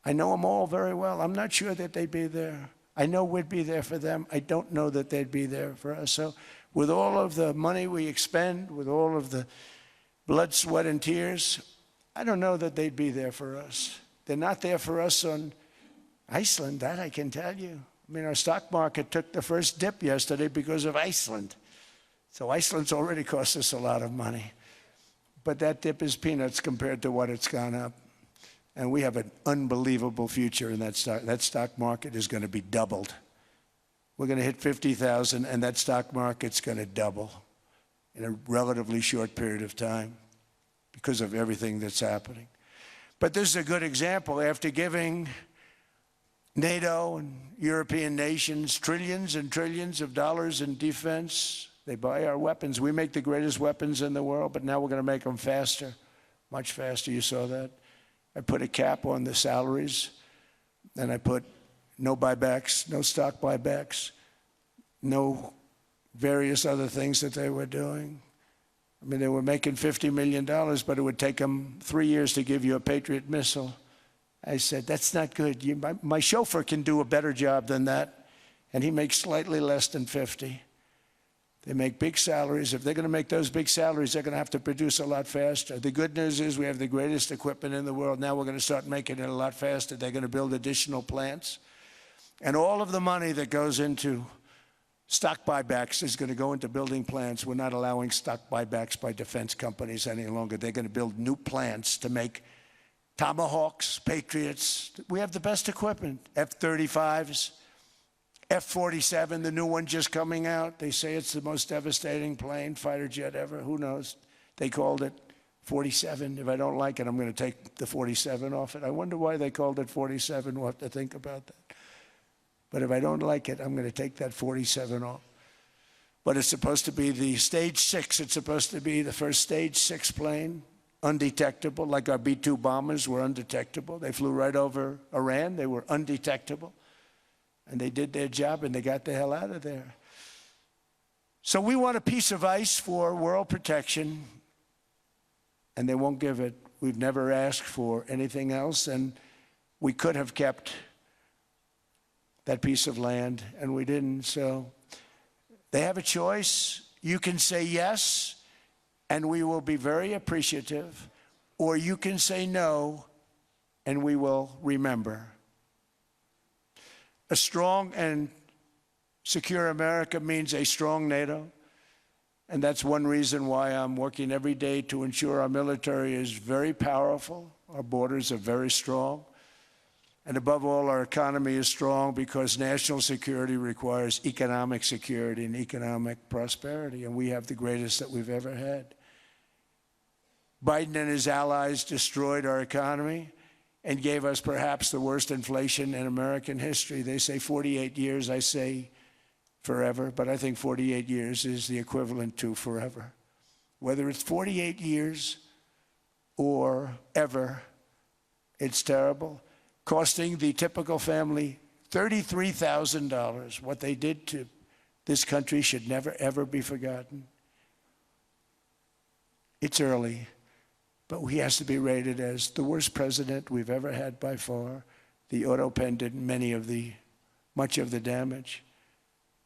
I know them all very well. I'm not sure that they'd be there. I know we'd be there for them. I don't know that they'd be there for us. So with all of the money we expend, with all of the blood, sweat, and tears, I don't know that they'd be there for us. They're not there for us on Iceland, that I can tell you. I mean, our stock market took the first dip yesterday because of Iceland. So Iceland's already cost us a lot of money. But that dip is peanuts compared to what it's gone up. And we have an unbelievable future in that stock. That stock market is going to be doubled. We're going to hit 50,000, and that stock market's going to double in a relatively short period of time because of everything that's happening. But this is a good example. After giving NATO and European nations trillions and trillions of dollars in defense, they buy our weapons. We make the greatest weapons in the world, but now we're going to make them faster, much faster. You saw that. I put a cap on the salaries, and I put no buybacks, no stock buybacks, no various other things that they were doing. I mean, they were making $50 million, but it would take them 3 years to give you a Patriot missile. I said, that's not good. My chauffeur can do a better job than that, and he makes slightly less than 50. They make big salaries. If they're going to make those big salaries, they're going to have to produce a lot faster. The good news is we have the greatest equipment in the world. Now we're going to start making it a lot faster. They're going to build additional plants. And all of the money that goes into stock buybacks is going to go into building plants. We're not allowing stock buybacks by defense companies any longer. They're going to build new plants to make Tomahawks, Patriots. We have the best equipment, F-35s. F-47, the new one just coming out. They say it's the most devastating plane, fighter jet ever. Who knows? They called it 47. If I don't like it, I'm going to take the 47 off it. I wonder why they called it 47. We'll have to think about that. But if I don't like it, I'm going to take that 47 off. But it's supposed to be the stage 6. It's supposed to be the first stage 6 plane, undetectable, like our B-2 bombers were undetectable. They flew right over Iran. They were undetectable. And they did their job, and they got the hell out of there. So we want a piece of ice for world protection, and they won't give it. We've never asked for anything else, and we could have kept that piece of land, and we didn't. So they have a choice. You can say yes, and we will be very appreciative, or you can say no, and we will remember. A strong and secure America means a strong NATO, and that's one reason why I'm working every day to ensure our military is very powerful, our borders are very strong, and above all, our economy is strong because national security requires economic security and economic prosperity, and we have the greatest that we've ever had. Biden and his allies destroyed our economy and gave us perhaps the worst inflation in American history. They say 48 years, I say forever, but I think 48 years is the equivalent to forever. Whether it's 48 years or ever, it's terrible. Costing the typical family $33,000. What they did to this country should never, ever be forgotten. It's early, but he has to be rated as the worst president we've ever had by far. The auto pen did much of the damage.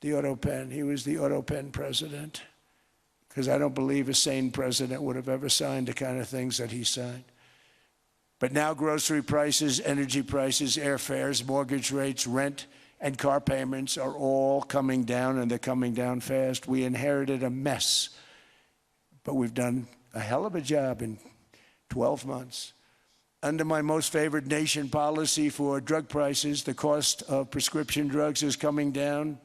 The auto pen, he was the auto pen president, because I don't believe a sane president would have ever signed the kind of things that he signed. But now grocery prices, energy prices, airfares, mortgage rates, rent, and car payments are all coming down, and they're coming down fast. We inherited a mess, but we've done a hell of a job in 12 months. Under my most favored nation policy for drug prices, the cost of prescription drugs is coming down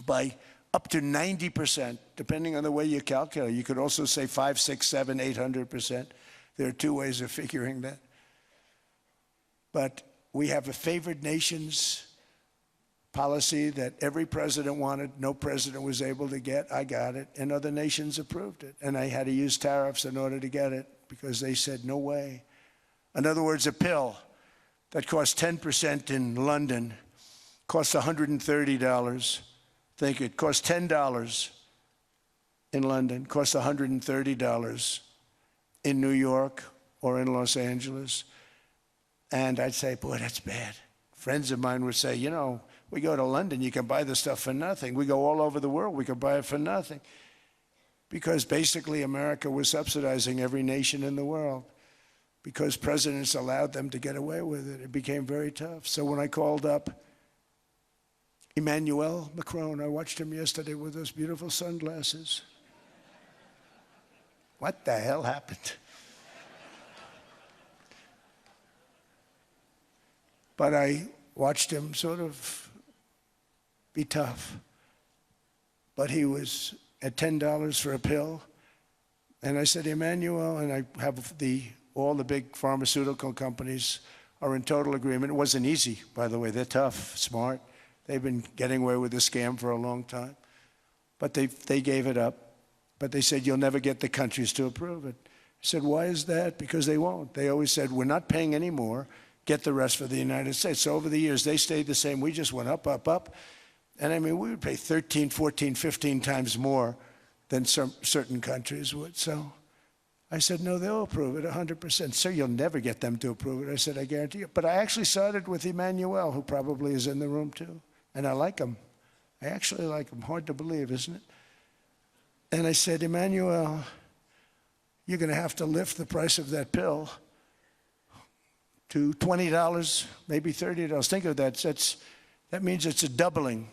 by up to 90%, depending on the way you calculate. You could also say 5, 6, 7, 800%. There are two ways of figuring that. But we have a favored nations policy that every president wanted, no president was able to get. I got it, and other nations approved it. And I had to use tariffs in order to get it because they said, no way. In other words, a pill that costs 10% in London costs $130. Think it costs $10 in London, costs $130 in New York or in Los Angeles. And I'd say, boy, that's bad. Friends of mine would say, you know, we go to London, you can buy the stuff for nothing. We go all over the world, we can buy it for nothing. Because basically America was subsidizing every nation in the world because presidents allowed them to get away with it. It became very tough. So when I called up Emmanuel Macron, I watched him yesterday with those beautiful sunglasses. What the hell happened? But I watched him sort of be tough. But he was at $10 for a pill. And I said, Emmanuel, and I have all the big pharmaceutical companies are in total agreement. It wasn't easy, by the way. They're tough, smart. They've been getting away with the scam for a long time. But they gave it up. But they said, you'll never get the countries to approve it. I said, why is that? Because they won't. They always said, we're not paying any more. Get the rest for the United States. So over the years, they stayed the same. We just went up, up, up. And I mean, we would pay 13, 14, 15 times more than certain countries would. So I said, no, they'll approve it 100%. Sir, you'll never get them to approve it. I said, I guarantee you. But I actually started with Emmanuel, who probably is in the room too. And I like him. I actually like him. Hard to believe, isn't it? And I said, Emmanuel, you're going to have to lift the price of that pill to $20, maybe $30. Think of that. That means it's a doubling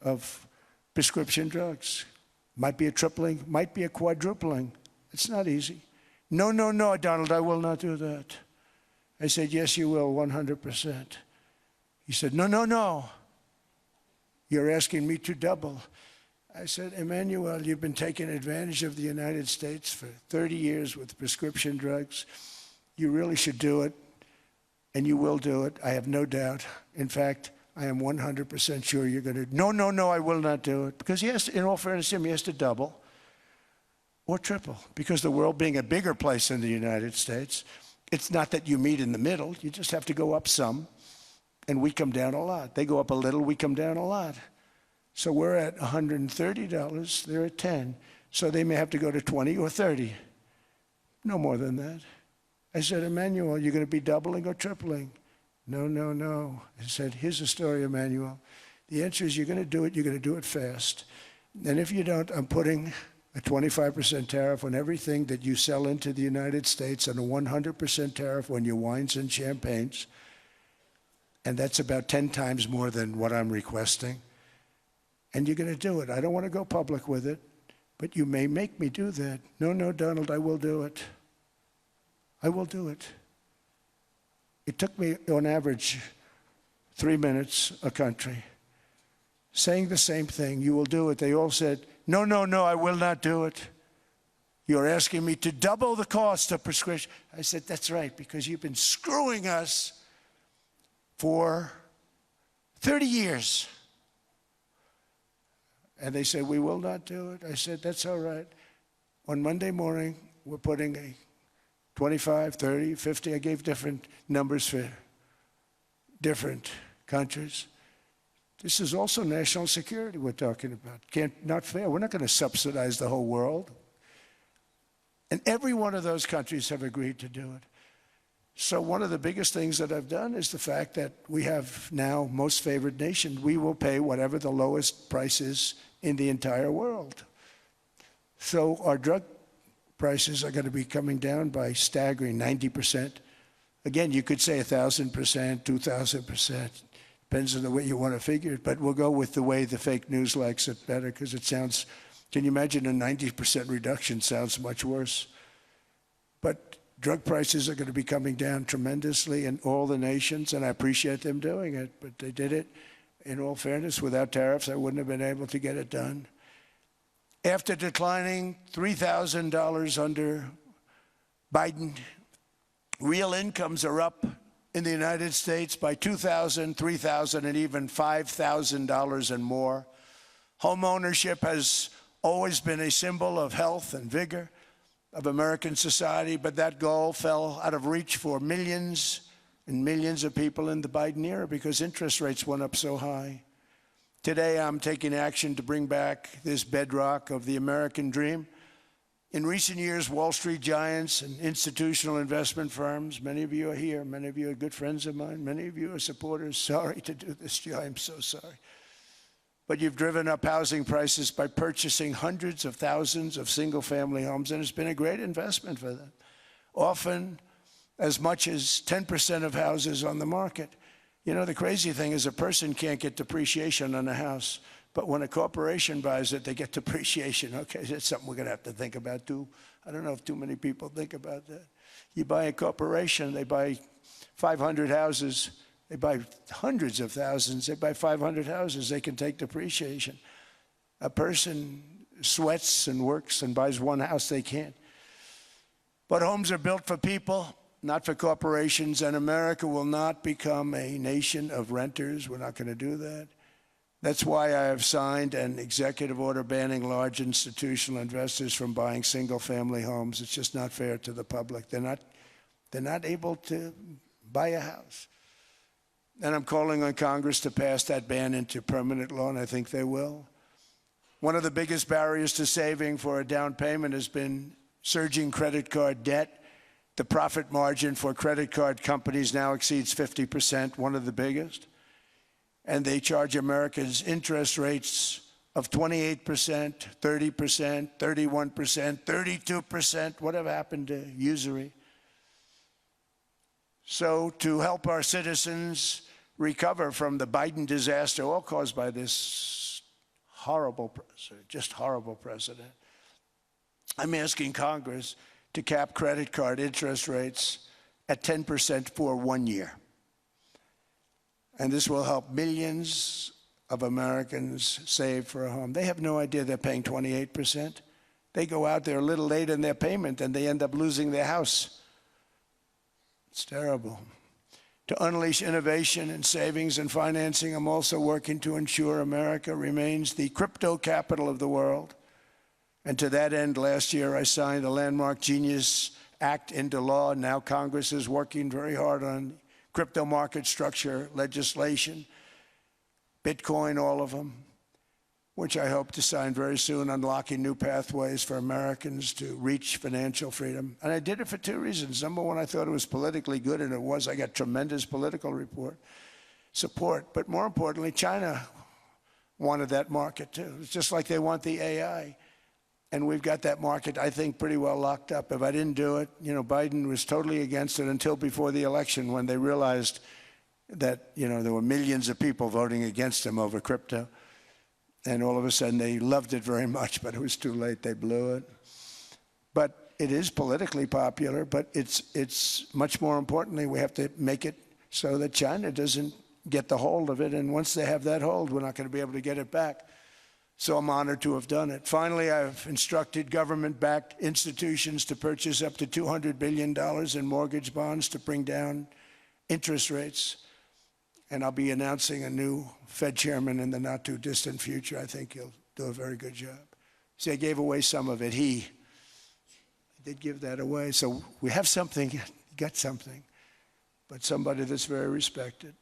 of prescription drugs. Might be a tripling, might be a quadrupling. It's not easy. No, no, no, Donald, I will not do that. I said, yes, you will, 100%. He said, no, no, no. You're asking me to double. I said, Emmanuel, you've been taking advantage of the United States for 30 years with prescription drugs. You really should do it, and you will do it. I have no doubt. In fact, I am 100% sure you're going to. No, no, no, I will not do it. Because he has to, in all fairness to him, he has to double or triple. Because the world being a bigger place than the United States, it's not that you meet in the middle. You just have to go up some, and we come down a lot. They go up a little, we come down a lot. So we're at $130, they're at 10. So they may have to go to 20 or 30. No more than that. I said, Emmanuel, you're going to be doubling or tripling? No, no, no. I said, here's the story, Emmanuel. The answer is you're going to do it, you're going to do it fast. And if you don't, I'm putting a 25% tariff on everything that you sell into the United States and a 100% tariff on your wines and champagnes. And that's about 10 times more than what I'm requesting. And you're going to do it. I don't want to go public with it, but you may make me do that. No, no, Donald, I will do it. I will do it. It took me, on average, 3 minutes a country, saying the same thing. You will do it. They all said, no, no, no, I will not do it. You're asking me to double the cost of prescription. I said, that's right, because you've been screwing us for 30 years. And they said, we will not do it. I said, that's all right. On Monday morning, we're putting a 25, 30, 50. I gave different numbers for different countries. This is also national security we're talking about. Not fair. We're not going to subsidize the whole world. And every one of those countries have agreed to do it. So one of the biggest things that I've done is the fact that we have now most favored nation. We will pay whatever the lowest price is in the entire world. So our drug prices are going to be coming down by staggering 90%. Again, you could say 1,000%, 2,000%. Depends on the way you want to figure it. But we'll go with the way the fake news likes it better because it sounds, can you imagine a 90% reduction sounds much worse. But drug prices are going to be coming down tremendously in all the nations, and I appreciate them doing it. But they did it, in all fairness, without tariffs, I wouldn't have been able to get it done. After declining $3,000 under Biden, real incomes are up in the United States by $2,000, $3,000, and even $5,000 and more. Home ownership has always been a symbol of health and vigor of American society, but that goal fell out of reach for millions and millions of people in the Biden era because interest rates went up so high. Today, I'm taking action to bring back this bedrock of the American dream. In recent years, Wall Street giants and institutional investment firms, many of you are here, many of you are good friends of mine, many of you are supporters. Sorry to do this to you, I'm so sorry. But you've driven up housing prices by purchasing hundreds of thousands of single-family homes, and it's been a great investment for them. Often as much as 10% of houses on the market. You know, the crazy thing is a person can't get depreciation on a house, but when a corporation buys it, they get depreciation. Okay, that's something we're going to have to think about too. I don't know if too many people think about that. You buy a corporation, they buy 500 houses, they buy hundreds of thousands, they buy 500 houses, they can take depreciation. A person sweats and works and buys one house, they can't. But homes are built for people, not for corporations, and America will not become a nation of renters. We're not going to do that. That's why I have signed an executive order banning large institutional investors from buying single-family homes. It's just not fair to the public. They're not able to buy a house. And I'm calling on Congress to pass that ban into permanent law, and I think they will. One of the biggest barriers to saving for a down payment has been surging credit card debt. The profit margin for credit card companies now exceeds 50%, one of the biggest. And they charge Americans interest rates of 28%, 30%, 31%, 32%. Whatever happened to usury? So to help our citizens recover from the Biden disaster, all caused by this horrible president, I'm asking Congress to cap credit card interest rates at 10% for 1 year. And this will help millions of Americans save for a home. They have no idea they're paying 28%. They go out there a little late in their payment and they end up losing their house. It's terrible. To unleash innovation and savings and financing, I'm also working to ensure America remains the crypto capital of the world. And to that end, last year I signed a landmark Genius Act into law. Now Congress is working very hard on crypto market structure legislation, Bitcoin, all of them, which I hope to sign very soon, unlocking new pathways for Americans to reach financial freedom. And I did it for two reasons. Number one, I thought it was politically good, and it was. I got tremendous political support. But more importantly, China wanted that market too. It's just like they want the AI. And we've got that market, I think, pretty well locked up. If I didn't do it, Biden was totally against it until before the election when they realized that, there were millions of people voting against him over crypto. And all of a sudden they loved it very much, but it was too late. They blew it. But it is politically popular, but it's much more importantly, we have to make it so that China doesn't get the hold of it. And once they have that hold, we're not going to be able to get it back. So I'm honored to have done it. Finally, I've instructed government-backed institutions to purchase up to $200 billion in mortgage bonds to bring down interest rates. And I'll be announcing a new Fed chairman in the not-too-distant future. I think he'll do a very good job. See, I gave away some of it. He did give that away. So we have something, got something, but somebody that's very respected.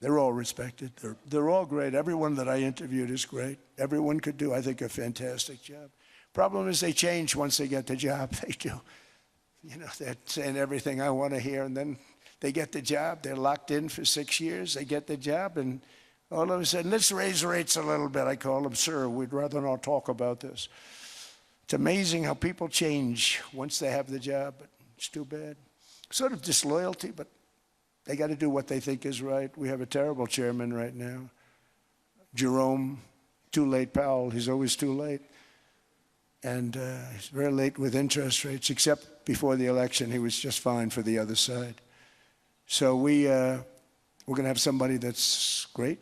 They're all respected. They're all great. Everyone that I interviewed is great. Everyone could do, I think, a fantastic job. Problem is they change once they get the job. They do. They're saying everything I want to hear, and then they get the job. They're locked in for 6 years. They get the job, and all of a sudden, let's raise rates a little bit. I call them, sir, we'd rather not talk about this. It's amazing how people change once they have the job, but it's too bad. Sort of disloyalty, but they got to do what they think is right. We have a terrible chairman right now. Jerome, too late Powell. He's always too late. And he's very late with interest rates, except before the election, he was just fine for the other side. So we're going to have somebody that's great,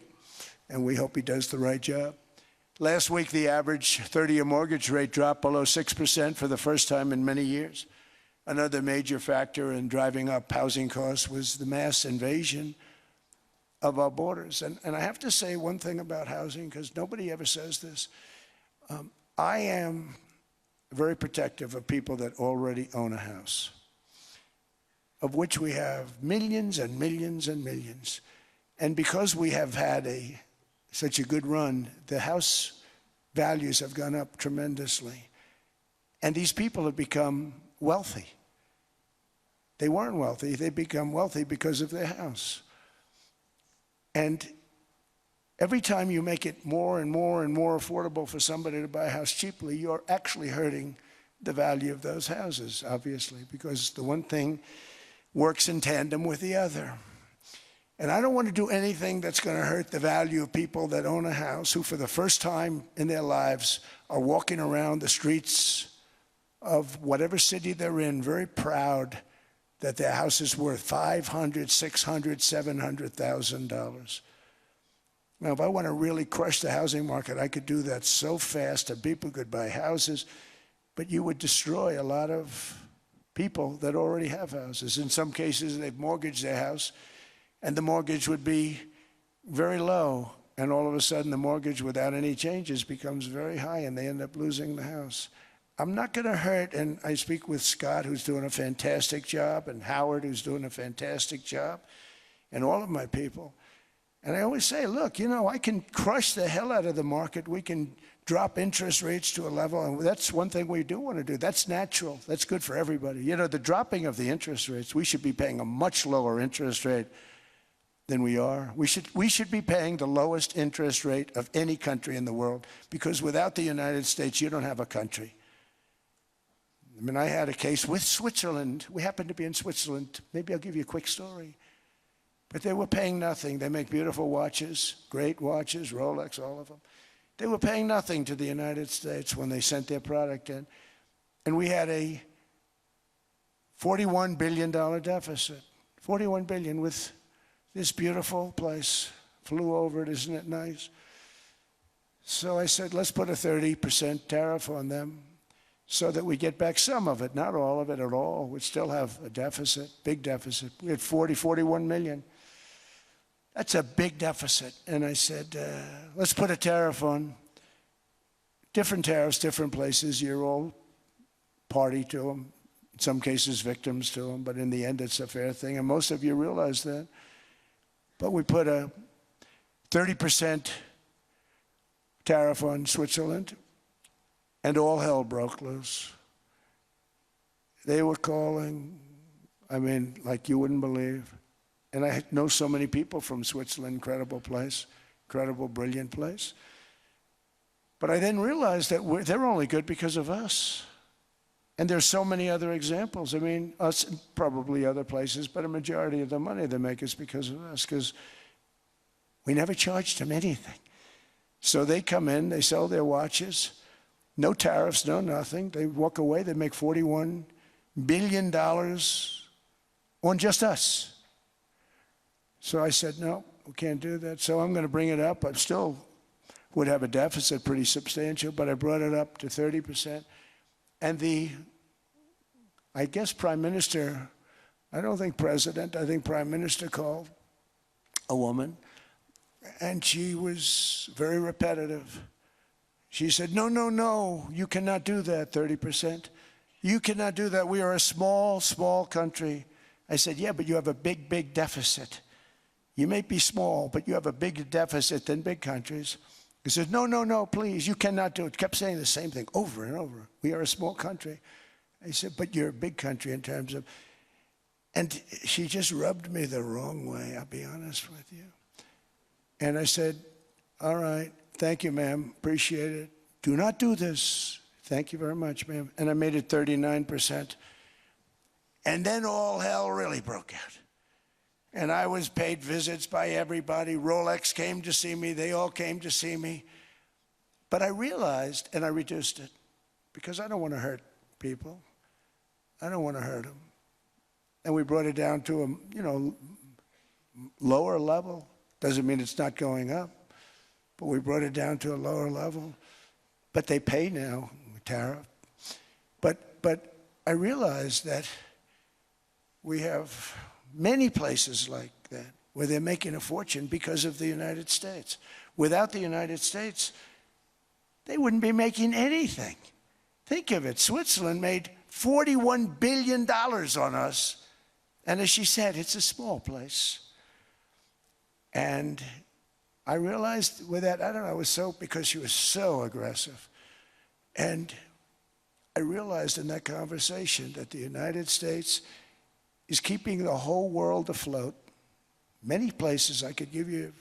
and we hope he does the right job. Last week, the average 30-year mortgage rate dropped below 6% for the first time in many years. Another major factor in driving up housing costs was the mass invasion of our borders. And I have to say one thing about housing, because nobody ever says this. I am very protective of people that already own a house, of which we have millions and millions and millions. And because we have had such a good run, the house values have gone up tremendously. And these people have become wealthy. They weren't wealthy. They become wealthy because of their house. And every time you make it more and more and more affordable for somebody to buy a house cheaply, you're actually hurting the value of those houses, obviously, because the one thing works in tandem with the other. And I don't want to do anything that's going to hurt the value of people that own a house, who for the first time in their lives are walking around the streets of whatever city they're in, very proud that their house is worth $500,000, $600,000, $700,000. Now, if I want to really crush the housing market, I could do that so fast that people could buy houses, but you would destroy a lot of people that already have houses. In some cases, they've mortgaged their house, and the mortgage would be very low, and all of a sudden the mortgage without any changes becomes very high, and they end up losing the house. I'm not going to hurt, and I speak with Scott, who's doing a fantastic job, and Howard, who's doing a fantastic job, and all of my people. And I always say, look, I can crush the hell out of the market. We can drop interest rates to a level, and that's one thing we do want to do. That's natural. That's good for everybody. The dropping of the interest rates, we should be paying a much lower interest rate than we are. We should be paying the lowest interest rate of any country in the world, because without the United States, you don't have a country. I had a case with Switzerland. We happened to be in Switzerland. Maybe I'll give you a quick story. But they were paying nothing. They make beautiful watches, great watches, Rolex, all of them. They were paying nothing to the United States when they sent their product in. And we had a $41 billion deficit. $41 billion with this beautiful place. Flew over it, isn't it nice? So I said, let's put a 30% tariff on them so that we get back some of it, not all of it at all. We'd still have a deficit, big deficit. We had 41 million. That's a big deficit. And I said, let's put a tariff on. Different tariffs, different places. You're all party to them. In some cases, victims to them. But in the end, it's a fair thing. And most of you realize that. But we put a 30% tariff on Switzerland, and all hell broke loose. They were calling, I mean, like you wouldn't believe. And I know so many people from Switzerland, incredible place, incredible, brilliant place. But I then realized that they're only good because of us. And there's so many other examples. I mean, us and probably other places, but a majority of the money they make is because of us, because we never charged them anything. So they come in, they sell their watches, no tariffs, no nothing. They walk away, they make $41 billion on just us. So I said, no, we can't do that. So I'm going to bring it up. I still would have a deficit pretty substantial, but I brought it up to 30%. And I guess Prime Minister, I don't think President, I think Prime Minister called a woman, and she was very repetitive. She said, no, no, no, you cannot do that, 30%. You cannot do that. We are a small, small country. I said, yeah, but you have a big, big deficit. You may be small, but you have a bigger deficit than big countries. He said, no, no, no, please, you cannot do it. Kept saying the same thing over and over. We are a small country. I said, but you're a big country in terms of, and she just rubbed me the wrong way, I'll be honest with you. And I said, all right, thank you, ma'am, appreciate it. Do not do this. Thank you very much, ma'am. And I made it 39%. And then all hell really broke out. And I was paid visits by everybody. Rolex came to see me. They all came to see me. But I realized, and I reduced it, because I don't want to hurt people. I don't want to hurt them. And we brought it down to a, lower level. Doesn't mean it's not going up. But we brought it down to a lower level. But they pay now, tariff. But I realized that we have many places like that where they're making a fortune because of the United States. Without the United States, they wouldn't be making anything. Think of it. Switzerland made $41 billion on us. And as she said, it's a small place. And I realized with that, I don't know, because she was so aggressive. And I realized in that conversation that the United States is keeping the whole world afloat. Many places, I could give you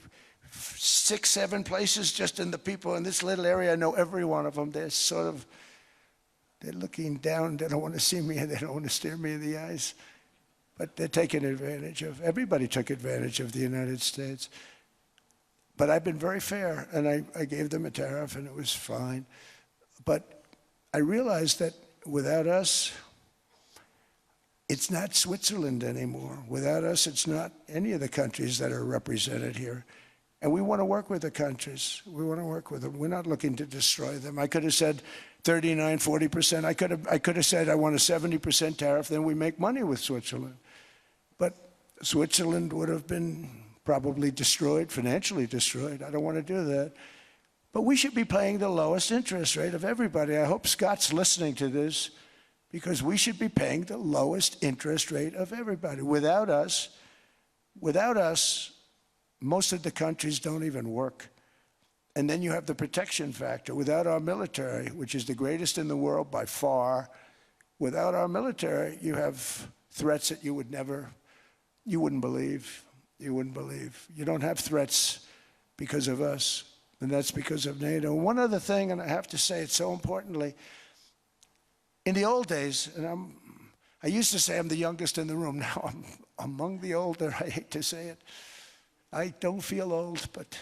6, 7 places just in the people in this little area. I know every one of them. They're looking down. They don't want to see me, and they don't want to stare me in the eyes. But they're taking advantage of, everybody took advantage of the United States. But I've been very fair, and I gave them a tariff, and it was fine. But I realized that without us, it's not Switzerland anymore. Without us, it's not any of the countries that are represented here. And we want to work with the countries. We want to work with them. We're not looking to destroy them. I could have said 39, 40%. I could have said I want a 70% tariff, then we make money with Switzerland. But Switzerland would have been probably destroyed, financially destroyed. I don't want to do that. But we should be paying the lowest interest rate of everybody. I hope Scott's listening to this, because we should be paying the lowest interest rate of everybody. Without us, most of the countries don't even work. And then you have the protection factor. Without our military, which is the greatest in the world by far, without our military, you have threats that you wouldn't believe. You wouldn't believe. You don't have threats because of us, and that's because of NATO. One other thing, and I have to say it so importantly, in the old days, and I used to say I'm the youngest in the room. Now I'm among the older. I hate to say it. I don't feel old, but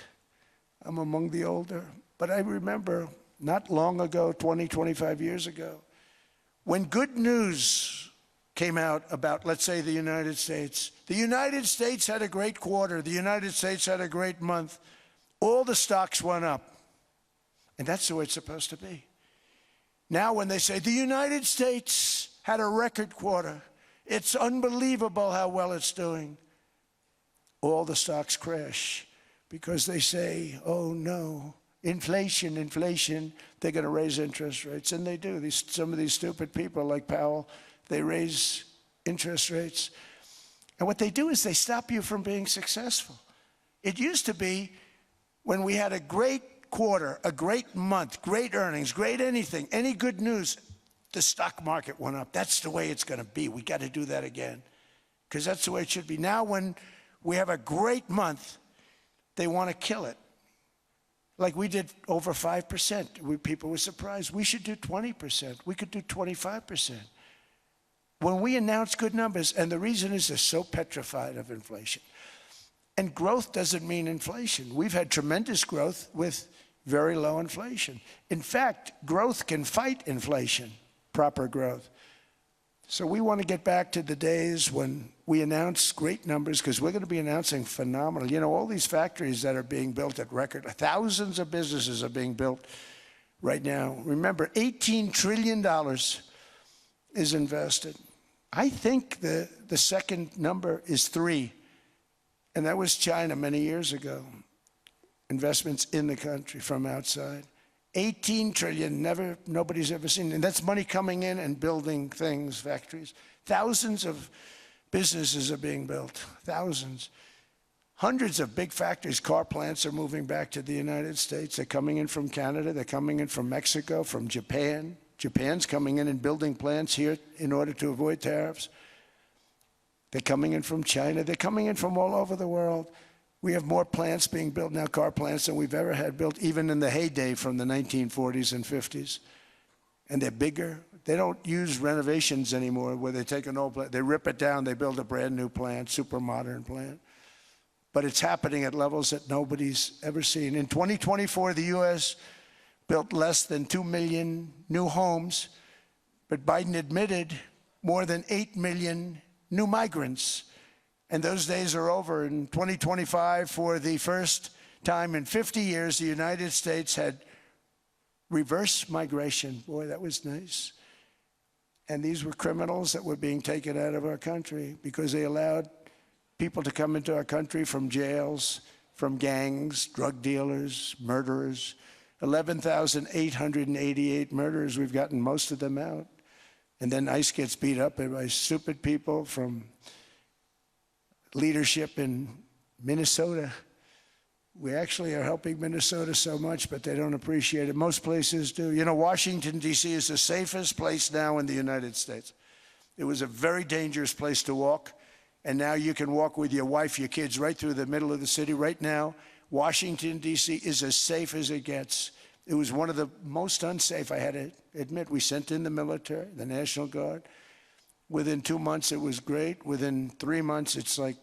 I'm among the older. But I remember not long ago, 20, 25 years ago, when good news came out about, let's say, the United States. The United States had a great quarter. The United States had a great month. All the stocks went up. And that's the way it's supposed to be. Now when they say, the United States had a record quarter, it's unbelievable how well it's doing, all the stocks crash because they say, oh no, inflation, inflation, they're going to raise interest rates. And they do. Some of these stupid people like Powell, they raise interest rates. And what they do is they stop you from being successful. It used to be when we had a great quarter, a great month, great earnings, great anything, any good news, the stock market went up. That's the way it's going to be. We got to do that again because that's the way it should be. Now when we have a great month, they want to kill it. Like we did over 5%. People were surprised. We should do 20%. We could do 25%. When we announce good numbers, and the reason is they're so petrified of inflation. And growth doesn't mean inflation. We've had tremendous growth with very low inflation. In fact, growth can fight inflation, proper growth. So we want to get back to the days when we announce great numbers, because we're going to be announcing phenomenal. You know, all these factories that are being built at record, thousands of businesses are being built right now. Remember, $18 trillion is invested. I think the second number is 3, and that was China many years ago. Investments in the country from outside. 18 trillion, nobody's ever seen. And that's money coming in and building things, factories. Thousands of businesses are being built, thousands. Hundreds of big factories, car plants are moving back to the United States. They're coming in from Canada, they're coming in from Mexico, from Japan. Japan's coming in and building plants here in order to avoid tariffs. They're coming in from China, they're coming in from all over the world. We have more plants being built now, car plants, than we've ever had built, even in the heyday from the 1940s and 50s. And they're bigger. They don't use renovations anymore where they take an old plant, they rip it down, they build a brand new plant, super modern plant. But it's happening at levels that nobody's ever seen. In 2024, the U.S. built less than 2 million new homes, but Biden admitted more than 8 million new migrants. And those days are over. In 2025, for the first time in 50 years, the United States had reverse migration. Boy, that was nice. And these were criminals that were being taken out of our country because they allowed people to come into our country from jails, from gangs, drug dealers, murderers. 11,888 murderers. We've gotten most of them out. And then ICE gets beat up by stupid people from leadership in Minnesota. We actually are helping Minnesota so much, but they don't appreciate it. Most places do. You know, Washington, D.C. is the safest place now in the United States. It was a very dangerous place to walk, and now you can walk with your wife, your kids, right through the middle of the city. Right now, Washington, D.C. is as safe as it gets. It was one of the most unsafe, I had to admit. We sent in the military, the National Guard. Within 2 months, it was great. Within 3 months, it's like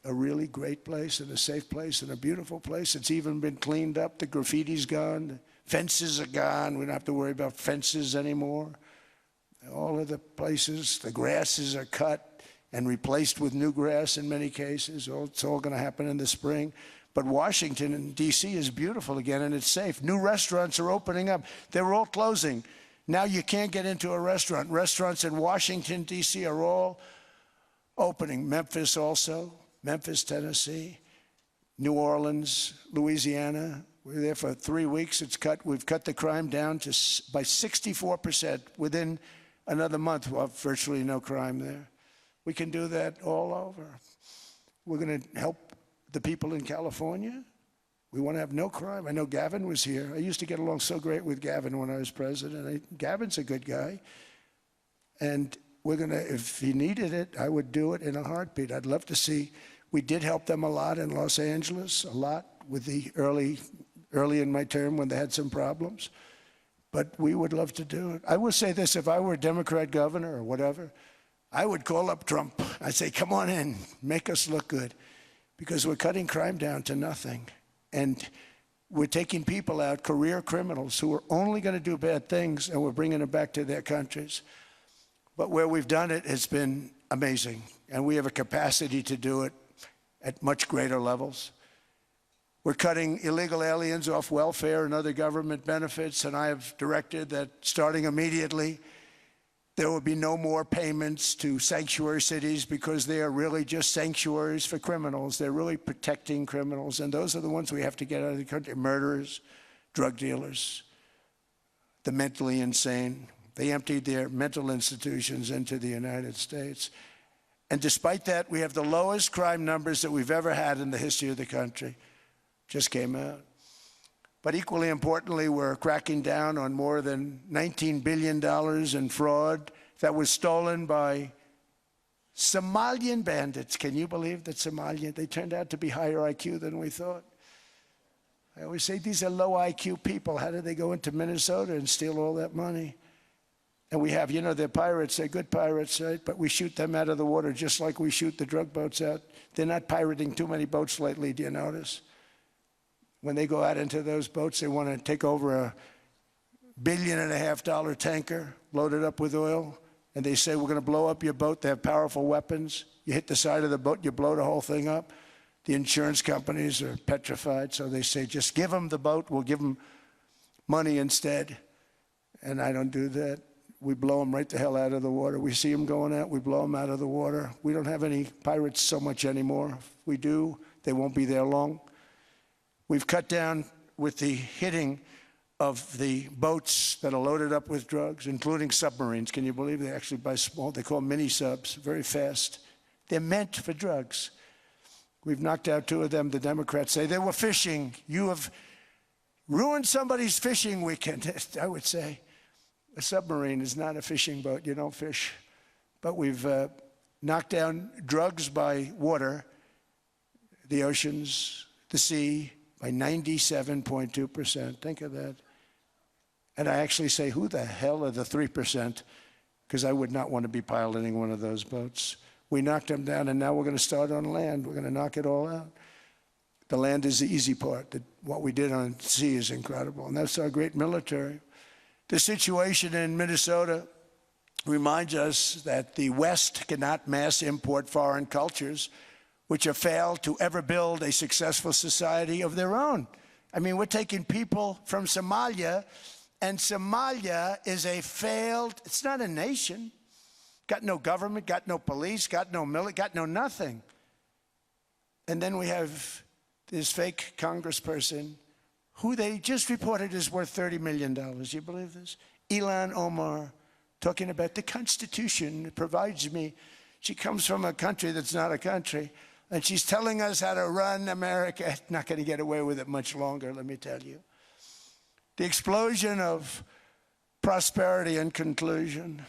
a really great place and a safe place and a beautiful place. It's even been cleaned up. The graffiti's gone. The fences are gone. We don't have to worry about fences anymore. All of the places, the grasses are cut and replaced with new grass in many cases. It's all going to happen in the spring. But Washington and D.C. is beautiful again, and it's safe. New restaurants are opening up. They were all closing. Now you can't get into a restaurant. Restaurants in Washington, D.C. are all opening. Memphis also, Memphis, Tennessee, New Orleans, Louisiana. We were there for 3 weeks. We've cut the crime down by 64%. Within another month, we'll have virtually no crime there. We can do that all over. We're going to help the people in California. We want to have no crime. I know Gavin was here. I used to get along so great with Gavin when I was president. Gavin's a good guy. And we're going to, if he needed it, I would do it in a heartbeat. I'd love to see. We did help them a lot in Los Angeles, a lot with the early in my term when they had some problems. But we would love to do it. I will say this, if I were a Democrat governor or whatever, I would call up Trump. I'd say, come on in, make us look good. Because we're cutting crime down to nothing. And we're taking people out, career criminals, who are only going to do bad things, and we're bringing them back to their countries. But where we've done it, it's been amazing. And we have a capacity to do it at much greater levels. We're cutting illegal aliens off welfare and other government benefits, and I have directed that starting immediately, there will be no more payments to sanctuary cities because they are really just sanctuaries for criminals. They're really protecting criminals, and those are the ones we have to get out of the country: murderers, drug dealers, the mentally insane. They emptied their mental institutions into the United States. And despite that, we have the lowest crime numbers that we've ever had in the history of the country. Just came out. But equally importantly, we're cracking down on more than $19 billion in fraud that was stolen by Somalian bandits. Can you believe that Somalian? They turned out to be higher IQ than we thought. I always say these are low IQ people. How did they go into Minnesota and steal all that money? And we have, you know, they're pirates, they're good pirates, right? But we shoot them out of the water just like we shoot the drug boats out. They're not pirating too many boats lately, do you notice? When they go out into those boats, they want to take over a $1.5 billion tanker loaded up with oil, and they say, we're going to blow up your boat. They have powerful weapons. You hit the side of the boat, you blow the whole thing up. The insurance companies are petrified, so they say, just give them the boat, we'll give them money instead. And I don't do that. We blow them right the hell out of the water. We see them going out, we blow them out of the water. We don't have any pirates so much anymore. If we do, they won't be there long. We've cut down with the hitting of the boats that are loaded up with drugs, including submarines. Can you believe they actually buy small, they call them mini subs, very fast. They're meant for drugs. We've knocked out 2 of them. The Democrats say they were fishing. You have ruined somebody's fishing weekend, I would say. A submarine is not a fishing boat. You don't fish. But we've knocked down drugs by water, the oceans, the sea, by 97.2%. Think of that. And I actually say, who the hell are the 3%? Because I would not want to be piloting one of those boats. We knocked them down, and now we're going to start on land. We're going to knock it all out. The land is the easy part. What we did on sea is incredible, and that's our great military. The situation in Minnesota reminds us that the West cannot mass import foreign cultures which have failed to ever build a successful society of their own. I mean, we're taking people from Somalia, and Somalia is a failed, it's not a nation. Got no government, got no police, got no military, got no nothing. And then we have this fake congressperson who they just reported is worth $30 million. You believe this? Ilhan Omar, talking about the Constitution provides me. She comes from a country that's not a country, and she's telling us how to run America. Not going to get away with it much longer, let me tell you. The explosion of prosperity and conclusion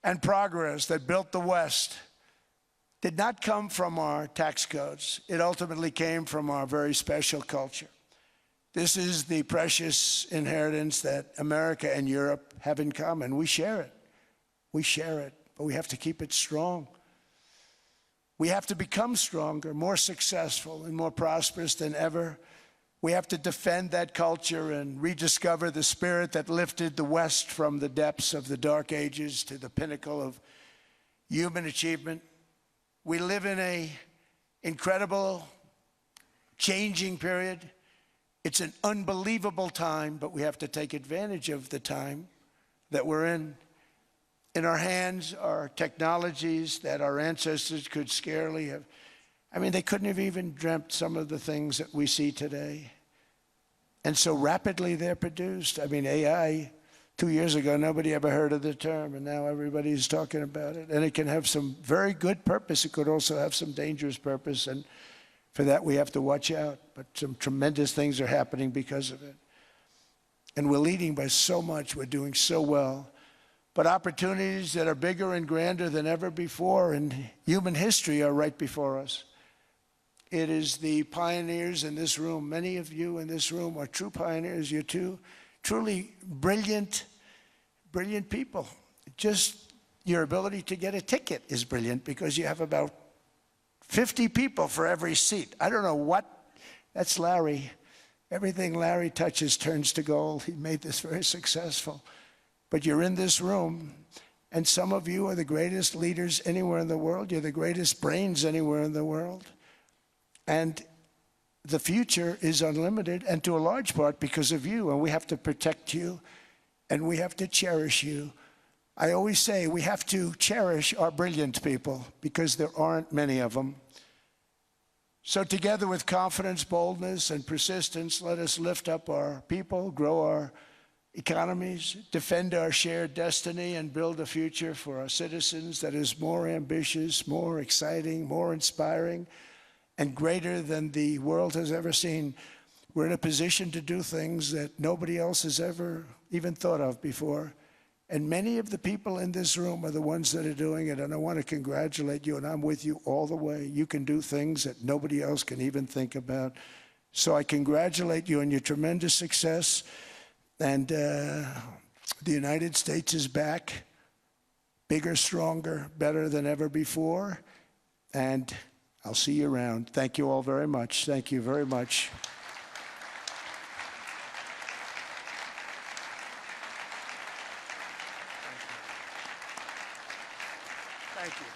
and progress that built the West did not come from our tax codes. It ultimately came from our very special culture. This is the precious inheritance that America and Europe have in common. We share it. We share it, but we have to keep it strong. We have to become stronger, more successful, and more prosperous than ever. We have to defend that culture and rediscover the spirit that lifted the West from the depths of the Dark Ages to the pinnacle of human achievement. We live in an incredible, changing period. It's an unbelievable time, but we have to take advantage of the time that we're in. In our hands are technologies that our ancestors could scarcely have. I mean, they couldn't have even dreamt some of the things that we see today. And so rapidly they're produced. I mean, AI, 2 years ago, nobody ever heard of the term, and now everybody's talking about it. And it can have some very good purpose. It could also have some dangerous purpose, and for that we have to watch out. But some tremendous things are happening because of it. And we're leading by so much. We're doing so well. But opportunities that are bigger and grander than ever before in human history are right before us. It is the pioneers in this room. Many of you in this room are true pioneers. You're truly brilliant, brilliant people. Just your ability to get a ticket is brilliant because you have about 50 people for every seat. I don't know what, that's Larry. Everything Larry touches turns to gold. He made this very successful. But you're in this room, And some of you are the greatest leaders anywhere in the world. You're the greatest brains anywhere in the world. And the future is unlimited, and to a large part because of you. And we have to protect you, and we have to cherish you. I always say we have to cherish our brilliant people because there aren't many of them. So together with confidence, boldness, and persistence, let us lift up our people, grow our economies, defend our shared destiny, and build a future for our citizens that is more ambitious, more exciting, more inspiring, and greater than the world has ever seen. We're in a position to do things that nobody else has ever even thought of before. And many of the people in this room are the ones that are doing it, and I want to congratulate you, and I'm with you all the way. You can do things that nobody else can even think about. So I congratulate you on your tremendous success. And the United States is back, bigger, stronger, better than ever before. And I'll see you around. Thank you all very much. Thank you very much. Thank you.